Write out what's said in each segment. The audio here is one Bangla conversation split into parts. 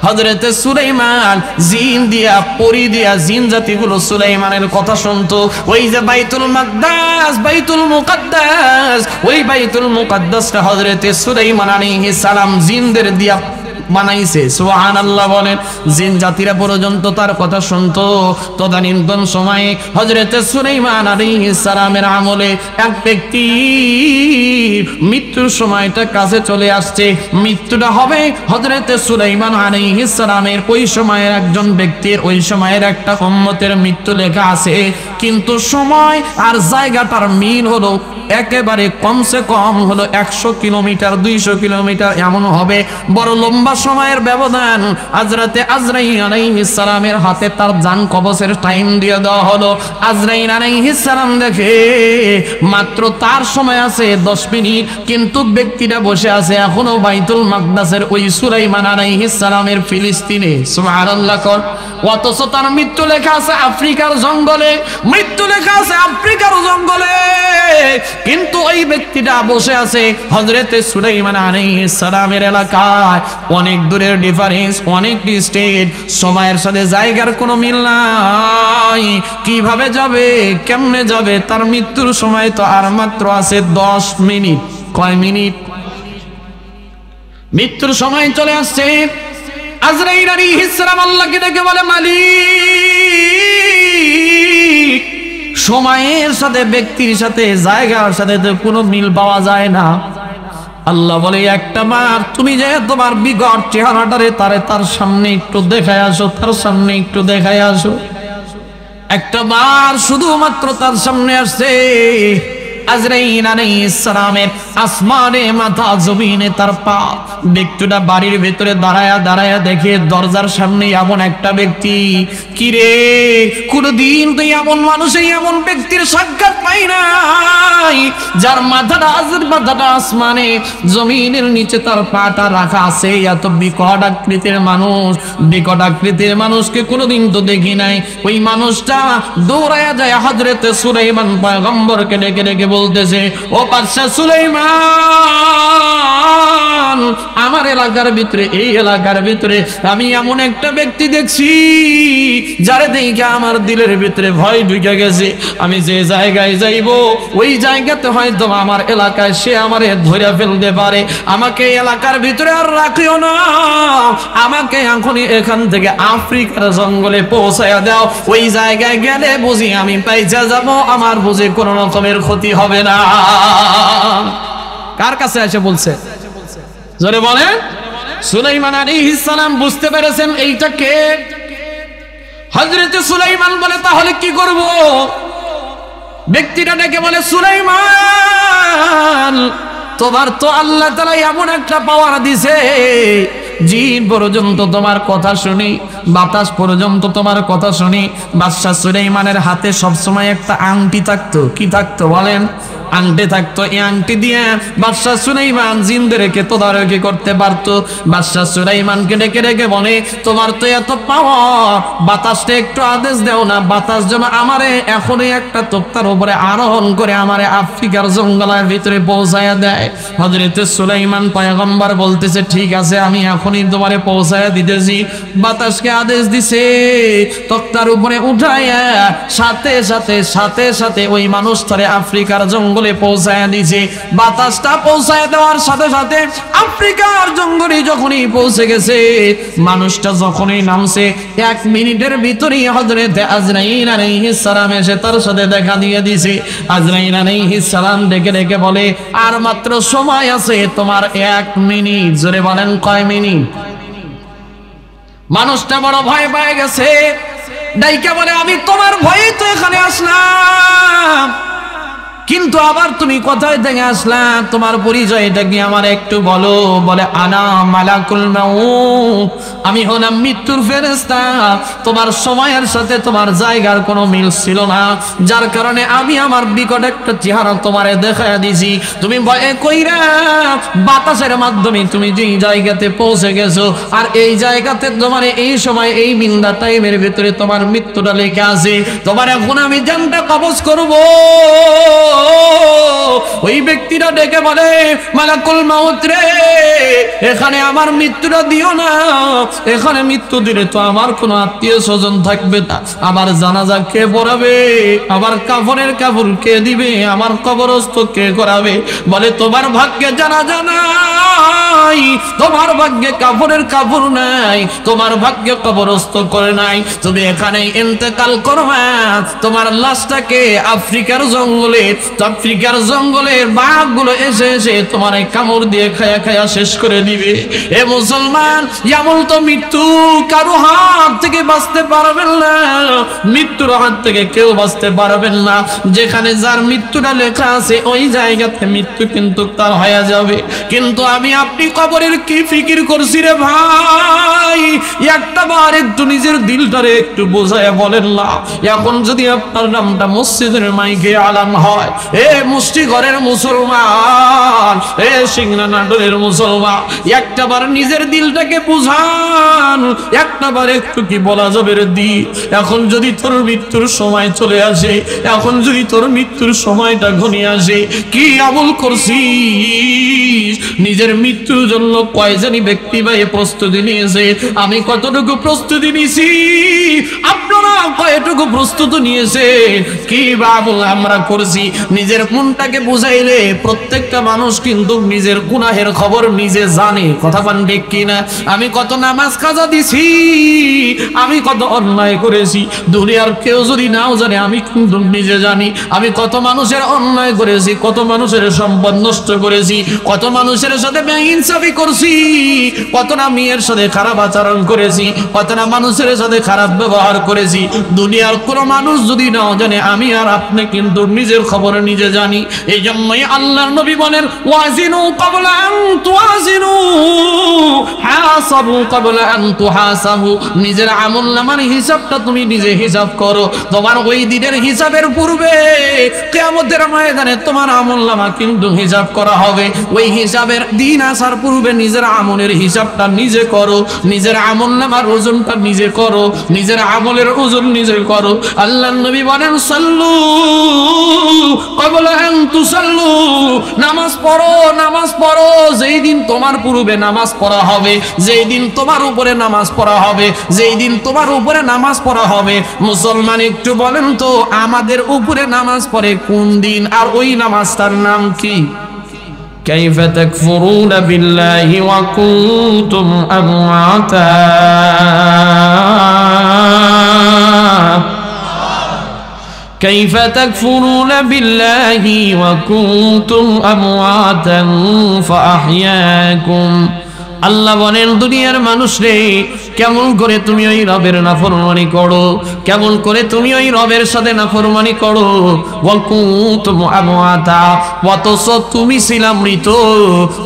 হযরতে সুলাইমান জিন দিয়া পরি দিয়া জিন জাতিগুলো সুলাইমানের কথা শুনতো। ওই যে বাইতুল মাকদাস, বাইতুল মুকাদ্দাস, ওই বাইতুল মুকাদ্দাসটা হযরতে সুলাইমান আলাইহিস সালাম জিনদের দিয়া বানাইছে। সুবহানাল্লাহ বলেন। জিন জাতিরা পর্যন্ত তার কথা শুনতো। তদানীন্তন সময়ে হযরতে সুলাইমান আলাইহিস সালামের আমলে এক ব্যক্তি মৃত্যুর সময়টা কাছে চলে আসছে। মৃত্যুটা হবে হযরতে সুলাইমান আলাইহিস সালামের ওই সময়ের একজন ব্যক্তির, ওই সময়ের একটা উম্মতের মৃত্যু লেখা আছে, কিন্তু সময় আর জায়গাটার মিল হলো একেবারে কমসে কম হলো 100 কিলোমিটার 200 কিলোমিটার এমন হবে। বড় লম্বা সময়ের ব্যবধান। হযরতে আজরাইল আলাইহিস সালামের হাতে তার জান কবজের টাইম দিয়ে দেওয়া হলো। আজরাইল আলাইহিস সালাম দেখে মাত্র তার সময় আছে 10 মিনিট, কিন্তু ব্যক্তিটা বসে আছে এখনো বাইতুল মাকদাসের ওই সুলাইমান আলাইহিস সালামের ফিলিস্তিনে। সুবহানাল্লাহ। অথচ তার মৃত্যু লেখা আছে আফ্রিকার জঙ্গলে, মৃত্যু লেখা আছে আফ্রিকার জঙ্গলে, কিন্তু ওই ব্যক্তিটা বসে আছে হযরতে সুলাইমান আলাইহিস সালামের এলাকায়। অনেক দূরের ডিফারেন্স, অনেক ডিস্টেন্স, সময়ের সাথে জায়গার কোনো মিল নাই। কিভাবে যাবে, কেমনে যাবে? তার মৃত্যুর সময় তো আর মাত্র আছে 10 মিনিট। কয় মিনিট? মৃত্যুর সময় চলে আসছে। আজরাইল আলাইহিস সালাম আল্লাহকে ডেকে বলে, মালিক, সময়ের সাথে, ব্যক্তির সাথে, জায়গার সাথে তো কোনো মিল পাওয়া যায় না। আল্লাহ বলে, একটা বার তুমি যে তোমার বিগত চেহারাটারে তার সামনে একটু দেখায় আসো, তার সামনে একটু দেখায় আসো। একটা বার শুধুমাত্র তার সামনে আসছে। আজরাইল আলাইহিস সালামের আসমানে মাথা, জমিনে তার পা। ব্যক্তিটা বাড়ির ভেতরে দাঁড়ায়া দেখে দরজার সামনে এমন একটা ব্যক্তি। কি রে, কোনদিন তো এমন মানুষ, এমন ব্যক্তির সাক্ষাৎ পাই নাই, যার মাথাটা আসমানে, জমিনের নিচে তার পাটা রাখা আছে। এত বিকট আকৃতির মানুষ, বিকট আকৃতির মানুষকে কোনদিন তো দেখি নাই। ওই মানুষটা দৌড়ায়া যায় হযরতে সুলাইমান পয়গম্বরকে ডেকে ডেকে বলতেছে, ও বাদশা সুলাইমান, আমার এলাকার ভিতরে, এই এলাকার ভিতরে আমি এমন একটা ব্যক্তি দেখছি যারে দেখে আমার দিলের ভিতরে ভয় ঢুকে গেছে। আমি যে জায়গায় যাইব ওই জায়গাতে হয়তো আমার এলাকায় সে আমারে ধরে ফেলতে পারে। আমাকে এলাকার ভিতরে আর রাখিও না, আমাকে এখনই এখান থেকে আফ্রিকার জঙ্গলে পৌঁছায়া দাও। ওই জায়গায় গেলে বুঝি আমি পাইচা যাব, আমার বুঝি কোনো রকমের ক্ষতি হবে না। কার কাছে এসে বলছে? জোরে বলে। সুলাইমান আলাইহিস সালাম বুঝতে পেরেছেন এইটা কে। হযরতে সুলাইমান বলে, তাহলে কি করব? ব্যক্তিটা ডেকে বলে, সুলাইমান, তোমার তো আল্লাহ তাআলা এমন একটা পাওয়ার দিছে, জিন পর্যন্ত তোমার কথা শুনি, বাতাস পর্যন্ত তোমার কথা শুনি। বাদশা সুলাইমানের হাতে সবসময় একটা আংটি থাকতো। কি থাকতো বলেন? আংটি থাকতো। এই আংটি দিয়ে বাদশা সুলাইমান জিনদেরকে তদারকি করতে পারতো। বাদশা সুলাইমানকে ডেকে ডেকে বলে, তোমার তো এত পাওয়ার, বাতাসটা একটু আদেশ দাও না, বাতাস যেন আমারে এখনই একটা তক্তার উপরে আরোহণ করে আমারে আফ্রিকার জঙ্গলের ভিতরে পৌঁছায়া দেয়। হযরতে সুলাইমান পয়গম্বর বলতেছে, ঠিক আছে, আমি এখনই তোমারে পৌঁছায়া দিতেছি। বাতাসকে আদেশ দিছে, তক্তার উপরে উঠাইয়া সাথে সাথে সাথে সাথে ওই মানুষটারে আফ্রিকার জঙ্গলে পৌঁছায়া দিছে। বাতাসটা পৌঁছায়া দেওয়ার সাথে সাথে আফ্রিকার জঙ্গলে যখনই পৌঁছে গেছে, মানুষটা যখনই নামছে, 1 মিনিটের ভিতরেই হযরতে আজরাইল আলাইহিস সালাম এসে তার সাথে দেখা দিয়ে দিছে। আজরাইল আলাইহিস সালাম ডেকে ডেকে বলে, আর মাত্র সময় আছে তোমার 1 মিনিট। জোরে বলেন, কয় মিনিট? মানুষটা বড় ভয় পেয়ে গেছে। ডাইকা বলে, আমি তোমার ভয়ে তো এখানে আসলাম, কিন্তু আবার তুমি কোথায় থেকে আসলা? তোমার পরিচয়টা কি আমার একটু বলো। বলে, আনা মালাকুল মাউত, আমি হলাম মৃত্যুর ফেরেশতা। তোমার সময়ের সাথে তোমার জায়গার কোনো মিল ছিল না, যার কারণে আমি আমার বিকট একটা চেহারা তোমারে দেখায়া দিছি। তুমি ভয়ে কইরা বাতাসের মাধ্যমে তুমি যেই জায়গাতে পৌঁছে গেছো, আর এই জায়গাতে তোমার এই সময় এই মিন্দা টাইমের ভিতরে তোমার মৃত্যুটা লেখা আছে। তোমার এখন আমি জানটা কবজ করবো, ওই ব্যক্তিরা ডেকে বলে, মালাকুল মাউত রে, এখানে আমার মৃত্যুটা দিও না, এখানে মৃত্যু দিলে তো আমার কোনো আত্মীয় স্বজন থাকবে না, আমার জানাজা কে পড়াবে, আমার কাফনের কাপড় কে দিবে, আমার কবরস্থ কে করাবে? বলে তোমার ভাগ্যে জানাজা নাই, তোমার ভাগ্যে কাফনের কাপড় নাই, তোমার ভাগ্যে কবরস্থ করে নাই, তুমি এখানে ইন্তেকাল করবা, তোমার লাশটাকে আফ্রিকার জঙ্গলের বাঘগুলো এসে এসে তোমার এই কামড় দিয়ে খায়া খায়া শেষ করে দিবে। এ মুসলমান, এমন তো মৃত্যু কারো হাত থেকে বাঁচতে পারবেন না, মৃত্যুর হাত থেকে কেউ বাঁচতে পারবেন না। যেখানে যার মৃত্যুটা লেখা আছে ওই জায়গাতে মৃত্যু কিন্তু তার হয়ে যাবে। কিন্তু আমি আপনি কবরের কি ফিকির করছি রে ভাই? একটা বার একটু নিজের দিলটারে একটু বোঝায় বলেন না। এখন যদি আপনার নামটা মসজিদের মাইকে আলান হয়, এ মুষ্টি ঘরের মুসলমান, এ সিংড়া নাটোরের মুসলমান, একটা বার নিজের দিলটাকে বুঝান, একটা বার একটু কি বলা যাবে রে দি? এখন যদি তোর মৃত্যুর সময় চলে আসে, এখন যদি তোর মৃত্যুর সময়টা ঘনিয়ে আসে, কি আমল করছিস? নিজের মৃত্যুর জন্য কয়জনই ব্যক্তি ভাই প্রস্তুতি নিয়েছে? আমি কতটুকু প্রস্তুতি নিয়েছি, আপনারা কয়টুকু প্রস্তুতি নিয়েছে? কি আমল আমরা করছি? নিজের মনটাকে বুঝাইলে প্রত্যেকটা মানুষ কিন্তু নিজের গুনাহের খবর নিজে জানে। কথা পান ঠিক কিনা? আমি কত নামাজ কাজা দিছি, আমি কত অন্যায় করেছি, দুনিয়ার কেউ যদি নাও জানে আমি কিন্তু নিজে জানি। আমি কত মানুষের অন্যায় করেছি, কত মানুষের সম্পদ নষ্ট করেছি, কত মানুষের সাথে বেইনসাফি করছি, কত না মেয়ের সাথে খারাপ আচরণ করেছি, কত না মানুষের সাথে খারাপ ব্যবহার করেছি। দুনিয়ার কোনো মানুষ যদি নাও জানে, আমি আর আপনি কিন্তু নিজের খবর নিজে জানি। এই জন্যই আল্লাহর নবী বলেন, ওয়াজিনু ক্বাবলা আন তুওয়াজিনু, হাসাবু ক্বাবলা আন তুহাসাবু। নিজের আমলনামার হিসাবটা তুমি নিজে হিসাব করো। তোমার ওই দিনের হিসাবের পূর্বে কিয়ামতের ময়দানে তোমার আমলনামা কিন্তু হিসাব করা হবে। ওই হিসাবের দিন আসার পূর্বে নিজের আমলের হিসাবটা নিজে করো, নিজের আমলনামার ওজনটা নিজে করো, নিজের আমলের ওজন নিজে করো। আল্লাহর নবী বলেন, সাল্লু ক্বাবলা আন তুসাল্লু, নামাজ পড়ো, নামাজ পড়ো। যেই দিন তোমার পূর্বে নামাজ পড়া হবে, যেই দিন তোমার উপরে নামাজ পড়া হবে, যেই দিন তোমার উপরে নামাজ পড়া হবে। মুসলমান একটু বলেন তো, আমাদের উপরে নামাজ পড়ে কোন দিন, আর ওই নামাজটার নাম কি? كيف تكفرون بالله وكنتم أمواتا كيف تكفرون بالله وكنتم أمواتا فأحياكم। আল্লাহ বলেন, দুনিয়ার মানুষ রে, কেমন করে তুমি ওই রবের নাফরমানি করো, কেমন করে তুমি ওই রবের সাথে নাফরমানি করো। ওয়া কুনতুম আমওয়াতা, অথচ তুমি ছিলা মৃত,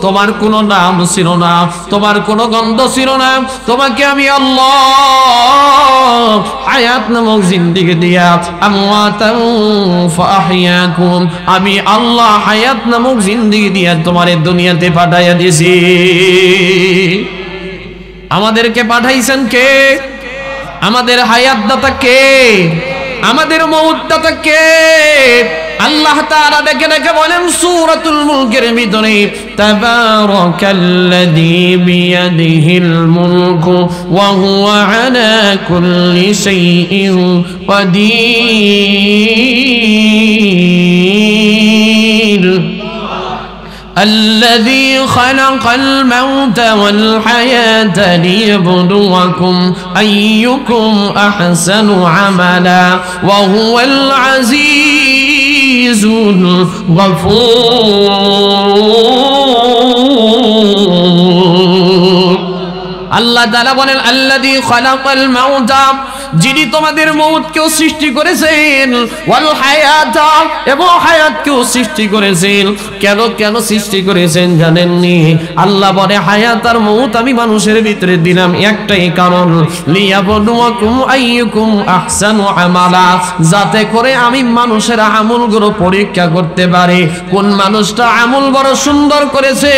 তোমার কোনো নাম ছিল না, তোমার কোনো গন্ধ ছিল না। তোমাকে আমি আল্লাহ হায়াত নামক জিন্দেগি দিয়া, আমওয়াতা ফাআহইয়াকুম, আমি আল্লাহ হায়াত নামক জিন্দেগি দিয়া তোমার দুনিয়াতে পাঠাইয়া দিয়েছি। আমাদেরকে পাঠাইছেন কে? আমাদের হায়াত দাতা কে? আমাদের মউত দাতা কে? আল্লাহ তাআলা ডেকে ডেকে বলেন সূরাতুল মুলকের ভিতরে, তাবারাকাল্লাযী বিয়াদিহিল মুলকু ওয়া হুয়া আলা কুল্লি শাইইন কাদির। الذي خلق الموت والحياة ليبلوكم أيكم أحسن عملا وهو العزيز الغفور। আল্লাহ তাআলা বলেন, আল্লাযী খালাকাল মাউতা, যিনি তোমাদের মউতকেও সৃষ্টি করেছেন, ওয়াল হায়াতা, এবং হায়াতকেও সৃষ্টি করেছেন। কেন কেন সৃষ্টি করেছেন জানেননি? আল্লাহ বলে, হায়াত আর মউত আমি মানুষের ভিতরে দিলাম একটাই কারণ, লিয়াবলুয়াকুম আইয়ুকুম আহসানু আমালা, যাতে করে আমি মানুষের আমলগুলো পরীক্ষা করতে পারি। কোন মানুষটা আমল বড় সুন্দর করেছে,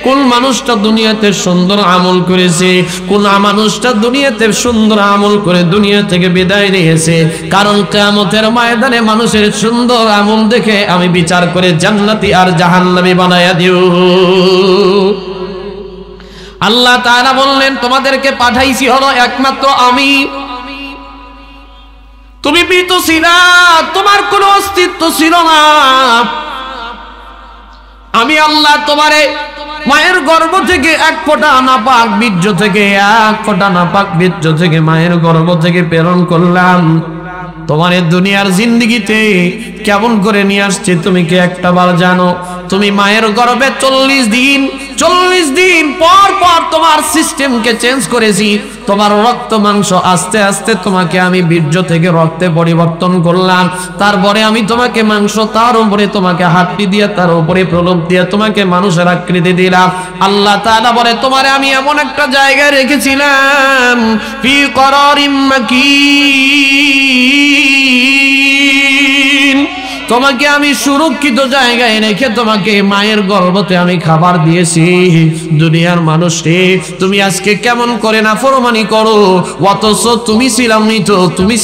কোন মানুষটা দুনিয়াতে সুন্দর আমল করেছে, কোন মানুষটা দুনিয়াতে সুন্দর আমল করে দুনিয়া থেকে বিদায় নিয়েছে, কারণ কিয়ামতের ময়দানে মানুষের সুন্দর আমল দেখে আমি বিচার করে জান্নাতি আর জাহান্নামী বানায়া দিও। আল্লাহ তাআলা বললেন, তোমাদেরকে পাঠাইছি হলো একমাত্র আমি। তুমি মৃত ছিলা, তোমার কোনো অস্তিত্ব ছিল না। আমি আল্লাহ তোমারে মায়ের গর্ভ থেকে এক ফোঁটা নাপাক বীর্য থেকে, এক ফোঁটা নাপাক বীর্য থেকে মায়ের গর্ভ থেকে প্রেরণ করলাম। তোমার দুনিয়ার জিন্দেগিতে কেমন করে নিয়ে আসছে তুমি কি একটা বার জানো? তুমি মায়ের গর্ভে 40 দিন পর পর তোমার সিস্টেমকে চেঞ্জ করেছি। তোমার রক্ত মাংস আস্তে আস্তে তোমাকে আমি বীর্য থেকে রক্তে পরিবর্তন করলাম। তারপরে আমি তোমাকে মাংস, তার উপরে তোমাকে হাড্ডি দিয়ে, তার উপরে প্রলোভ দিয়ে তোমাকে মানুষের আকৃতি দিলাম। আল্লাহ তাআলা বলে, তোমারে আমি এমন একটা জায়গায় রেখেছিলাম, ফি করারিম মাকিন, তোমাকে আমি সুরক্ষিত জায়গায় রেখে তোমাকে মায়ের গর্ভতে আমি খাবার দিয়েছি। দুনিয়ার মানুষে তুমি আজকে কেমন করে নাফরমানি করো, অথচ তুমি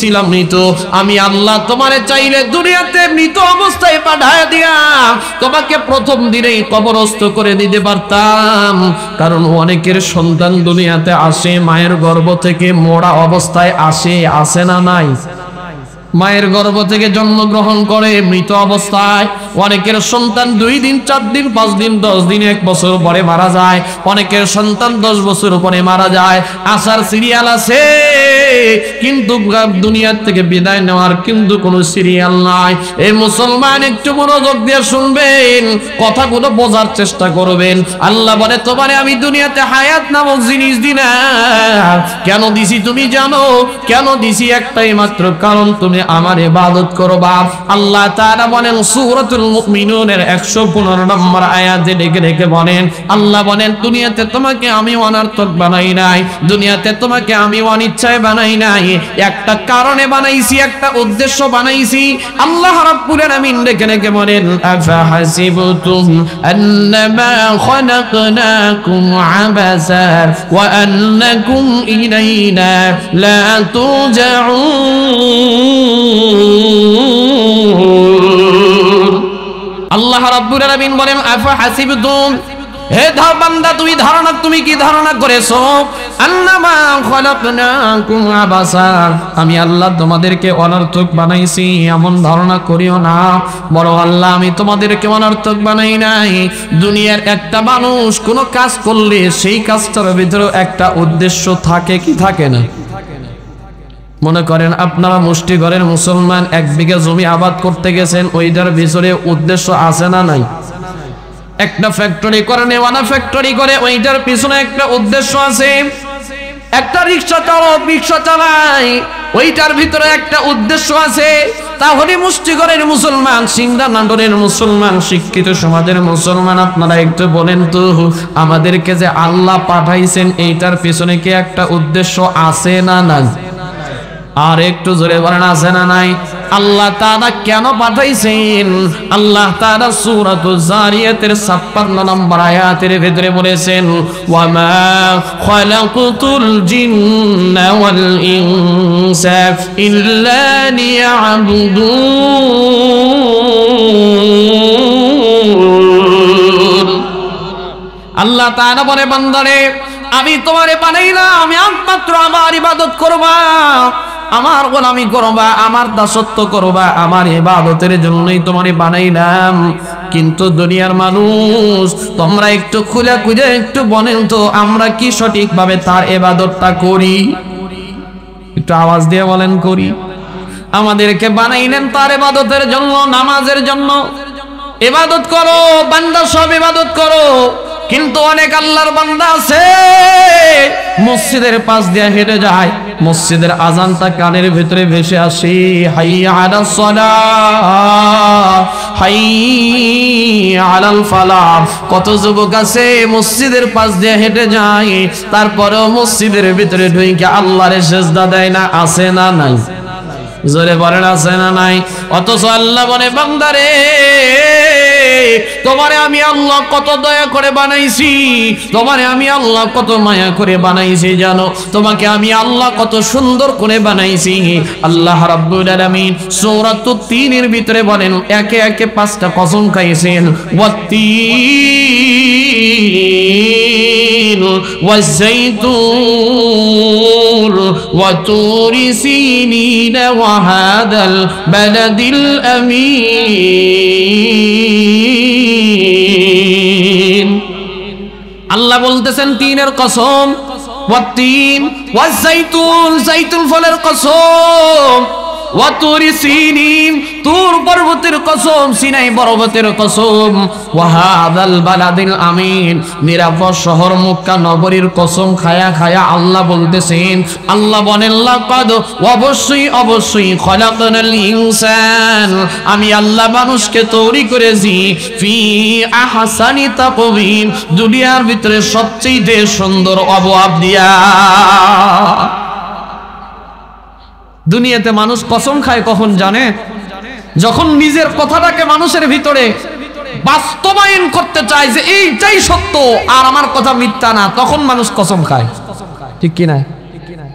ছিলাম মৃত। আমি আল্লাহ তোমারে চাইলে দুনিয়াতে মৃত অবস্থায় পাঠায় দিয়া তোমাকে প্রথম দিনেই কবরস্থ করে দিতে পারতাম। কারণ অনেকের সন্তান দুনিয়াতে আসে মায়ের গর্ভ থেকে মরা অবস্থায় আসে না নাই? মায়ের গর্ভ থেকে জন্মগ্রহণ করে মৃত অবস্থায়। অনেকের সন্তান 2 দিন, 4 দিন, 5 দিন, 10 দিন, 1 বছর পরে মারা যায়। অনেকের সন্তান 10 বছর পরে মারা যায়। আসার সিরিয়াল আছে, কিন্তু দুনিয়ার থেকে বিদায় নেওয়ার কিন্তু কোনো সিরিয়াল নাই। এই মুসলমান একটু মনোযোগ দিয়ে শুনবেন, কথাগুলো বোঝার চেষ্টা করবেন। আল্লাহ বলে, তোমারে আমি দুনিয়াতে হায়াত নামক জিনিস দিলাম। কেন দিছি তুমি জানো? কেন দিছি? একটাই মাত্র কারণ, তুমি আমার ইবাদত করবা। আল্লাহ তাআলা বলেন সূরাতুল মুমিনুনের 115 নম্বর আয়াতে রেখে বলেন, আল্লাহ বলেন, দুনিয়াতে তোমাকে আমি অনর্থক বানাই নাই, দুনিয়াতে তোমাকে আমি অনিচ্ছায় বানাই নাই, একটা কারণে বানাইছি, একটা উদ্দেশ্য বানাইছি। আল্লাহ রাব্বুল আলামিন রেখে বলেন, আফা হাসিবতুম আন্নামা খালাকনাকুম আবাসা ওয়া আন্নাকুম ইলাইনা লা তুরজাউন। আল্লাহ রাব্বুল আলামিন বলেন, আফা হাসিবতুম, হে বান্দা তুমি কি ধারণা করেছো? আন্নামা খালাকনাকুম আবাসা, আমি আল্লাহ তোমাদেরকে অনর্থক বানাইছি এমন ধারণা করিও না। বড় আল্লাহ, আমি তোমাদেরকে অনর্থক বানাই নাই। দুনিয়ার একটা মানুষ কোনো কাজ করলে সেই কাজটার ভিতরে একটা উদ্দেশ্য থাকে কি থাকে না? মনে করেন আপনারা মুষ্টি ঘরের মুসলমান 1 বিঘা জমি আবাদ করতে গেছেন, ওইটার ভিতরে উদ্দেশ্য আছে না নাই? একটা ফ্যাক্টরি করে, নেওয়ানা ফ্যাক্টরি করে, ওইটার পিছনে একটা উদ্দেশ্য আছে। একটা রিক্সা চালক রিক্সা চালায়, ওইটার ভিতরে একটা উদ্দেশ্য আছে। তাহলে মুষ্টি ঘরের মুসলমান, সিংড়া নাটোরের মুসলমান, শিক্ষিত সমাজের মুসলমান, আপনারা একটু বলেন তো, আমাদেরকে যে আল্লাহ পাঠাইছেন এইটার পিছনে কি একটা উদ্দেশ্য আছে না নাই? আর একটু জোরে বলেন, আছে না নাই? আল্লাহ তাআলা কেন পাঠাইছেন? আল্লাহ তাআলা সূরাতুজ জারিয়াতের 56 নম্বর আয়াতের ভিতরে বলেছেন, ওয়া মা খালাকুতুল জিন্না ওয়াল ইনসা ইল্লা লিয়াবুদুন। আল্লাহ তাআলা বলে, বান্দারে, আমি তোমারে বানাইলাম, আমি একমাত্র আমার ইবাদত করবা, আমার গোলামি করবা, আমার দাসত্ব করবা, আমার ইবাদতের জন্যই তোমারে বানাইলাম। কিন্তু দুনিয়ার মানুষ, তোমরা একটু খুলে একটু বলেন তো, আমরা কি সঠিকভাবে তার ইবাদতটা করি? একটু আওয়াজ দিয়ে বলেন, করি? আমাদেরকে বানাইলেন তার ইবাদতের জন্য, নামাজের জন্য। ইবাদত করো বান্দা, সব ইবাদত করো। কিন্তু অনেক আল্লাহর বান্দা আছে মসজিদের পাশ দিয়ে হেঁটে যায়, মসজিদের আজানটা কানের ভিতরে ভেসে আসে, হাইয়া আলাস সালাহ, হাইয়া আলাল ফালাহ। কত যুবক আছে মসজিদের পাশ দিয়ে হেঁটে যায়, তারপরেও মসজিদের ভিতরে ঢুকে আল্লাহরে সিজদা দেয় না। আছে না নাই? জোরে বলেন, আছে না নাই? অথচ আল্লাহ বলে, বান্দারে তোমারে আমি আল্লাহ কত দয়া করে বানাইছি, তোমারে আমি আল্লাহ কত মায়া করে বানাইছি জানো, তোমাকে আমি আল্লাহ কত সুন্দর করে বানাইছি। আল্লাহ রাব্বুল আলামিন সূরাতুত তিনের ভিতরে বলেন একে একে 5টা কসম খাইছেন। ওয়াত্তিন ওয়াজ্জাইতুন ওয়াতুরি সিনিন ওয়া হাদাল বালাদিল আমিন। আল্লাহ বলতেছেন তিনের কসম, ওয়াত্তিন ওয়াজ্জাইতুন, জাইতুন ফলের কসম, ওয়াতুরি সিনিন তুর পর্বতের কসম, সিনাই পর্বতের কসম, ওয়া হাদাল বালাদিল আমিন নিরাপদ শহর মক্কা নগরীর কসম খায়া খায়া আল্লাহ বলতেছেন, আল্লাহ বলেন লাকাদ অবশ্যই অবশ্যই খলাকনাল ইনসান, আমি আল্লাহ মানুষকে তৈরি করেছি ফি আহসানি তাকওয়িম, দুনিয়ার ভিতরে সবচেয়ে সুন্দর অবয়ব দিয়া। দুনিয়াতে মানুষ কসম খায় কখন জানে? যখন নিজের কথাটাকে মানুষের ভিতরে বাস্তবায়ন করতে চায় যে এইটাই সত্য আর আমার কথা মিথ্যা না, তখন মানুষ কসম খায়, ঠিক কি না?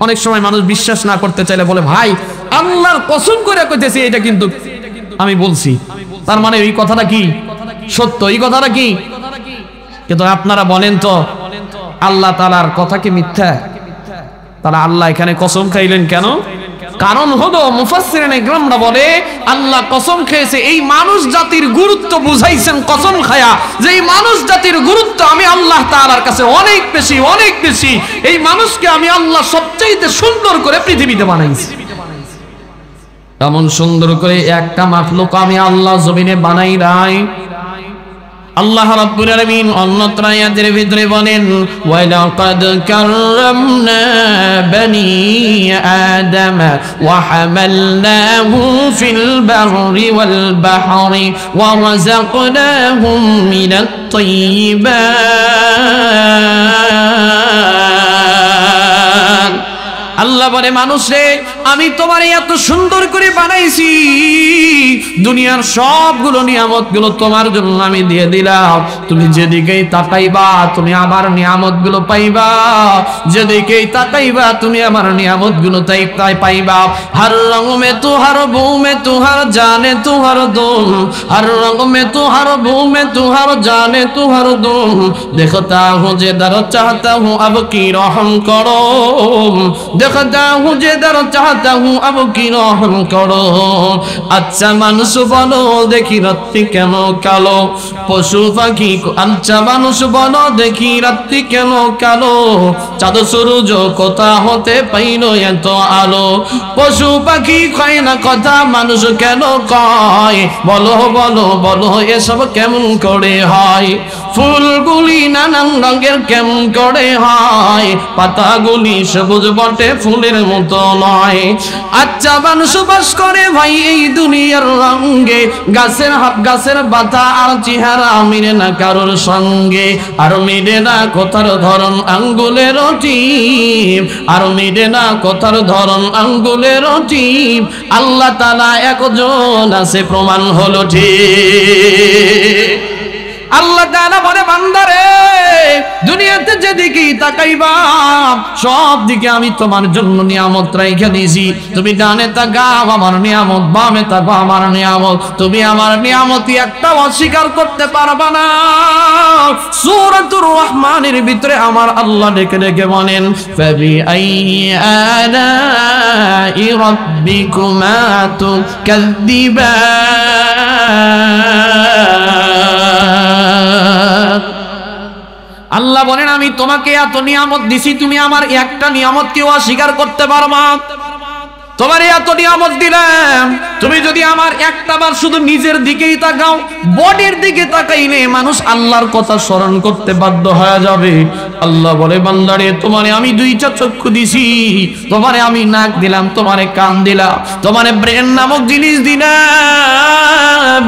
অনেক সময় মানুষ বিশ্বাস না করতে চাইলে বলে ভাই আল্লাহর কসম করে কইতেছি এটা কিন্তু আমি বলছি, তার মানে এই কথাটা কি সত্য, এই কথাটা কি। কিন্তু আপনারা বলেন তো আল্লাহ তাআলার কথা কি মিথ্যা? তাহলে আল্লাহ এখানে কসম খাইলেন কেন? কারণ হলো মুফাসসিরিন ইকরামরা বলে আল্লাহ কসম খেয়েছে এই মানুষ জাতির গুরুত্ব বুঝাইছেন কসম খায়া, যে এই মানুষ জাতির গুরুত্ব আমি আল্লাহ তাআলার কাছে অনেক বেশি অনেক বেশি, এই মানুষকে আমি আল্লাহ সবচেয়ে সুন্দর করে পৃথিবীতে বানাইছি। এমন সুন্দর করে একটা মাখলুক আমি আল্লাহ জমিনে বানাই নাই। আল্লাহ রাব্বুল আলামিন অন্যত্র আয়াতের ভিতরে বলেন ওয়া লাকাদ কাররামনা বানি আদম ওয়া হামালনাহু ফিল বাররি ওয়াল বাহরি ওয়া রাযাকনাহুম মিনাত তাইয়্যিবাত। আল্লাহ বলে মানুষে আমি তোমার এত সুন্দর করে বানাইছি, দুনিয়ার সবগুলো নিয়ামতগুলো তোমার জন্য আমি দিয়ে দিলাম, তুমি যেদিকেই তাকাইবা তুমি আমার নিয়ামতগুলো পাইবা, যেদিকেই তাকাইবা তুমি আমার নিয়ামতগুলো তাই পাইবা। হর রঙ মে তুহার বউ মে তুহার জানে তুহার দুম, হর রঙ মে তুহার বউ মে তুহার জানে তুহার দুম, দেখতা হूं যে দর চাহতা हूं अब की रहम करो, देखता हूं जे दर चाहता हूं अब की रहम करो। अच्छा মানুষ বলো দেখি রাত্রি কেন কালো, পশু পাখি আচ্ছা মানুষ বলো দেখি রাত্রি কেন কালো, চাঁদ সূর্য কোথা হতে পাইলো এত আলো, পশু পাখি কয় না কথা মানুষ কেন কয়, বলো বলো বলো এসব কেমন করে হয়, ফুলগুলি নানান রঙের কেমন করে হয়, পাতাগুলি সবুজ বটে ফুলের মতো নয়। আচ্ছা মানুষ বাস করে ভাই এই দুনিয়ার রঙে, গাছের গাছের পাতা আর চেহারা মিলে না কারোর সঙ্গে, আর মিলে না কথার ধরন আঙ্গুলের টিপ, আর মিলে না কথার ধরন আঙ্গুলের টিপ, আল্লাহ তাআলা একজন আছে প্রমাণ হলো ঠিক। আল্লাহ তাআলা বলে বান্দারে দুনিয়াতে যেদিকে তাকাইবা সব দিকে আমি তোমার জন্য নিয়ামত রাইখা দিয়েছি, তুমি ডানে তাকাও আমার নিয়ামত, বামে তাকাও আমার নিয়ামত, তুমি আমার নিয়ামতই একটা অস্বীকার করতে পারবা না। সূরাতুর রহমানের ভিতরে আমার আল্লাহ ডেকে ডেকে বলেন ফাবি আইয়ি আলাই রাব্বিকুমা তুকাযযিবান। আল্লাহ বলেন আমি তোমাকে এত নিয়ামত দিছি, তুমি আমার একটা নিয়ামতকে অস্বীকার করতে পারবা? তোমার এত নিয়ামত দিলাম, তুমি যদি আমার একটা বার শুধু নিজের দিকেই তাকাও, বডির দিকে তাকাইলে মানুষ আল্লাহর কথা স্মরণ করতে বাধ্য হয়ে যাবে। আল্লাহ বলে বান্দারে তোমারে আমি দুইটা চক্ষু দিছি, তোমারে আমি নাক দিলাম, তোমারে কান দিলাম, তোমারে ব্রেন নামক জিনিস দিলাম।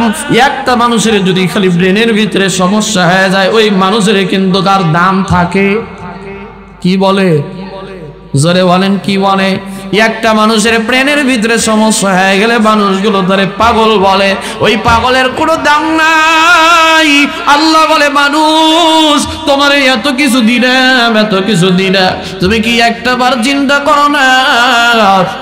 একটা মানুষের যদি খালি ব্রেনের ভিতরে সমস্যা হয়ে যায় ওই মানুষের কিন্তু তার দাম থাকে। কি বলে জোরে বলেন কি বলে? একটা মানুষের ব্রেনের ভিতরে সমস্যা হয়ে গেলে মানুষগুলো তারে পাগল বলে। ওই পাগলের কোনো দাম নাই। আল্লাহ বলে মানুষ তোমার এত কিছু দিলাম, এত কিছু দিলাম, তুমি কি একটা বার চিন্তা করো না?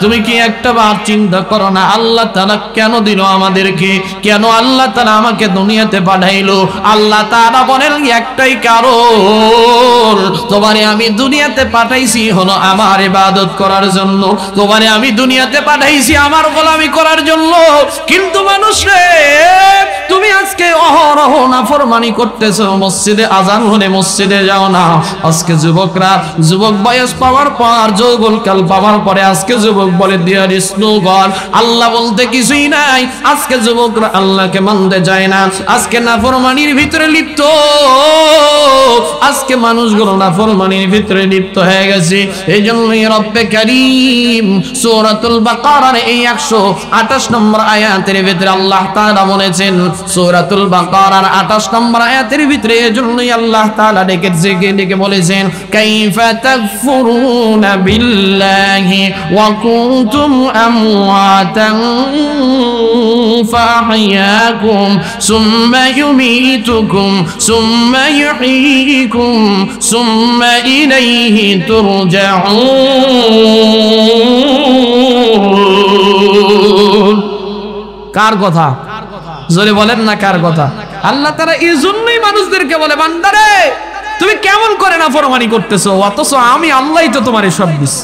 তুমি কি একটা বার চিন্তা করো না আল্লাহ তাআলা কেন দিল আমাদেরকে? কেন আল্লাহ তাআলা আমাকে দুনিয়াতে পাঠাইলো? আল্লাহ তাআলা বলেন একটাই কারণ, তোমারে আমি দুনিয়াতে পাঠাইছি হলো আমার ইবাদত করার জন্য, তোমারে আমি দুনিয়াতে পাঠাইছি আমার গোলামি করার জন্য। কিন্তু মানুষ রে, তুমি আজকে অহরহ নাফরমানি করতেছো, মসজিদে আজান হলে মসজিদে যাও না। আজকে যুবকরা যুবক বয়স পাওয়ার পর, যৌবনকাল পাওয়ার পরে আজকে যুবক বলে দেয়ার স্লোগান আল্লাহ বলতে কিছুই নাই। আজকে যুবকরা আল্লাহকে মানতে যায় না, আজকে নাফরমানির ভিতরে লিপ্ত। আজকে মানুষগুলো নাফরমানির ভিতরে লিপ্ত হয়ে গেছে। এই জন্যই রব্বে কারীম সূরাতুল বাকারার এই 128 নম্বর আয়াতের ভিতরে আল্লাহ তাআলা বলেছেন, সূরাতুল বাকারার 28 নম্বর আয়াতের ভিতরে এজন্যই আল্লাহ তাআলা ডেকে বলেছেন, কাইফা তাকফুরুনা বিল্লাহি ওয়া কুনতুম আমওয়াতান ফাআহইয়াকুম সুম্মা ইউমীতুকুম সুম্মা ইউহয়ীকুম সুম্মা ইলাইহি তুরজাউন। কার কথা? জোরে বলেন না কার কথা? আল্লাহ তাআলা এই জন্যই মানুষদেরকে বলে, বান্দারে তুমি কেমন করে নাফরমানি করতেছো, অথচ আমি আল্লাহই তো তোমার সব দিছি।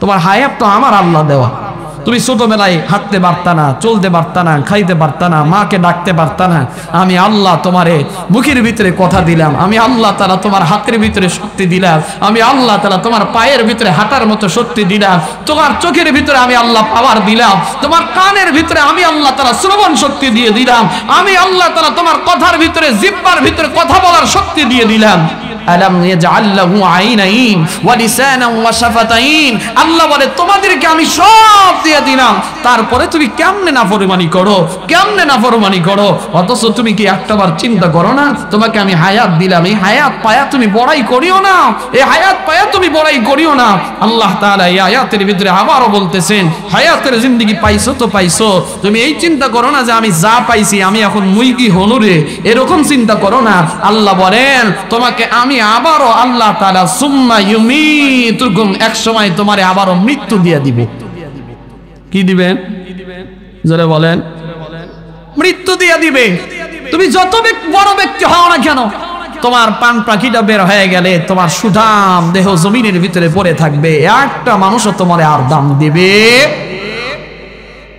তোমার হায়াত তো আমার আল্লাহ দেওয়া। তুমি ছোটবেলায় হাঁটতে পারতা না, চলতে পারতা না, খাইতে পারতা না, মাকে ডাকতে পারতা না। আমি আল্লাহ তোমারে মুখের ভিতরে কথা দিলাম, আমি আল্লাহ তাআলা তোমার হাতের ভিতরে শক্তি দিলাম, আমি আল্লাহ তাআলা তোমার পায়ের ভিতরে হাঁটার মতো শক্তি দিলাম, তোমার চোখের ভিতরে আমি আল্লাহ পাওয়ার দিলাম, তোমার কানের ভিতরে আমি আল্লাহ তাআলা শ্রবণ শক্তি দিয়ে দিলাম, আমি আল্লাহ তাআলা তোমার কথার ভিতরে জিহ্বার ভিতরে কথা বলার শক্তি দিয়ে দিলাম। আলাম ইয়াজআল লাহু আইনাইন ওয়া লিসানান ওয়া শাফাতাইন। আল্লাহ বলে তোমাদেরকে আমি সব দিয়ে দিলাম, তারপরে তুমি কেমনে নাফরমানি করো, কেমনে নাফরমানি করো? অথচ তুমি কি একটাবার চিন্তা করো না, তোমাকে আমি হায়াত দিলাম, এই হায়াত পায়া তুমি বড়াই করিও না, এই হায়াত পায়া তুমি বড়াই করিও না। আল্লাহ তাআলা এই আয়াতের ভিতরে আবারও বলতেছেন, হায়াতের জিন্দেগি পাইছো তো পাইছো, তুমি এই চিন্তা করো না যে আমি যা পাইছি আমি এখন মুইকি হলো রে, এরকম চিন্তা করো না। আল্লাহ বলেন তোমাকে আমি আবারও আল্লাহ তাআলা সুম্মা ইউমীতুকুম, এক সময় তোমারে আবারও মৃত্যু দিয়ে দিবে। কি দিবেন? জোরে বলেন। মৃত্যু দিয়ে দিবে। তুমি যত বড় ব্যক্তি হও না কেন, তোমার পান পাখিটা বের হয়ে গেলে তোমার সুঠাম দেহ জমিনের ভিতরে পড়ে থাকবে, একটা মানুষও তোমারে আর দাম দিবে।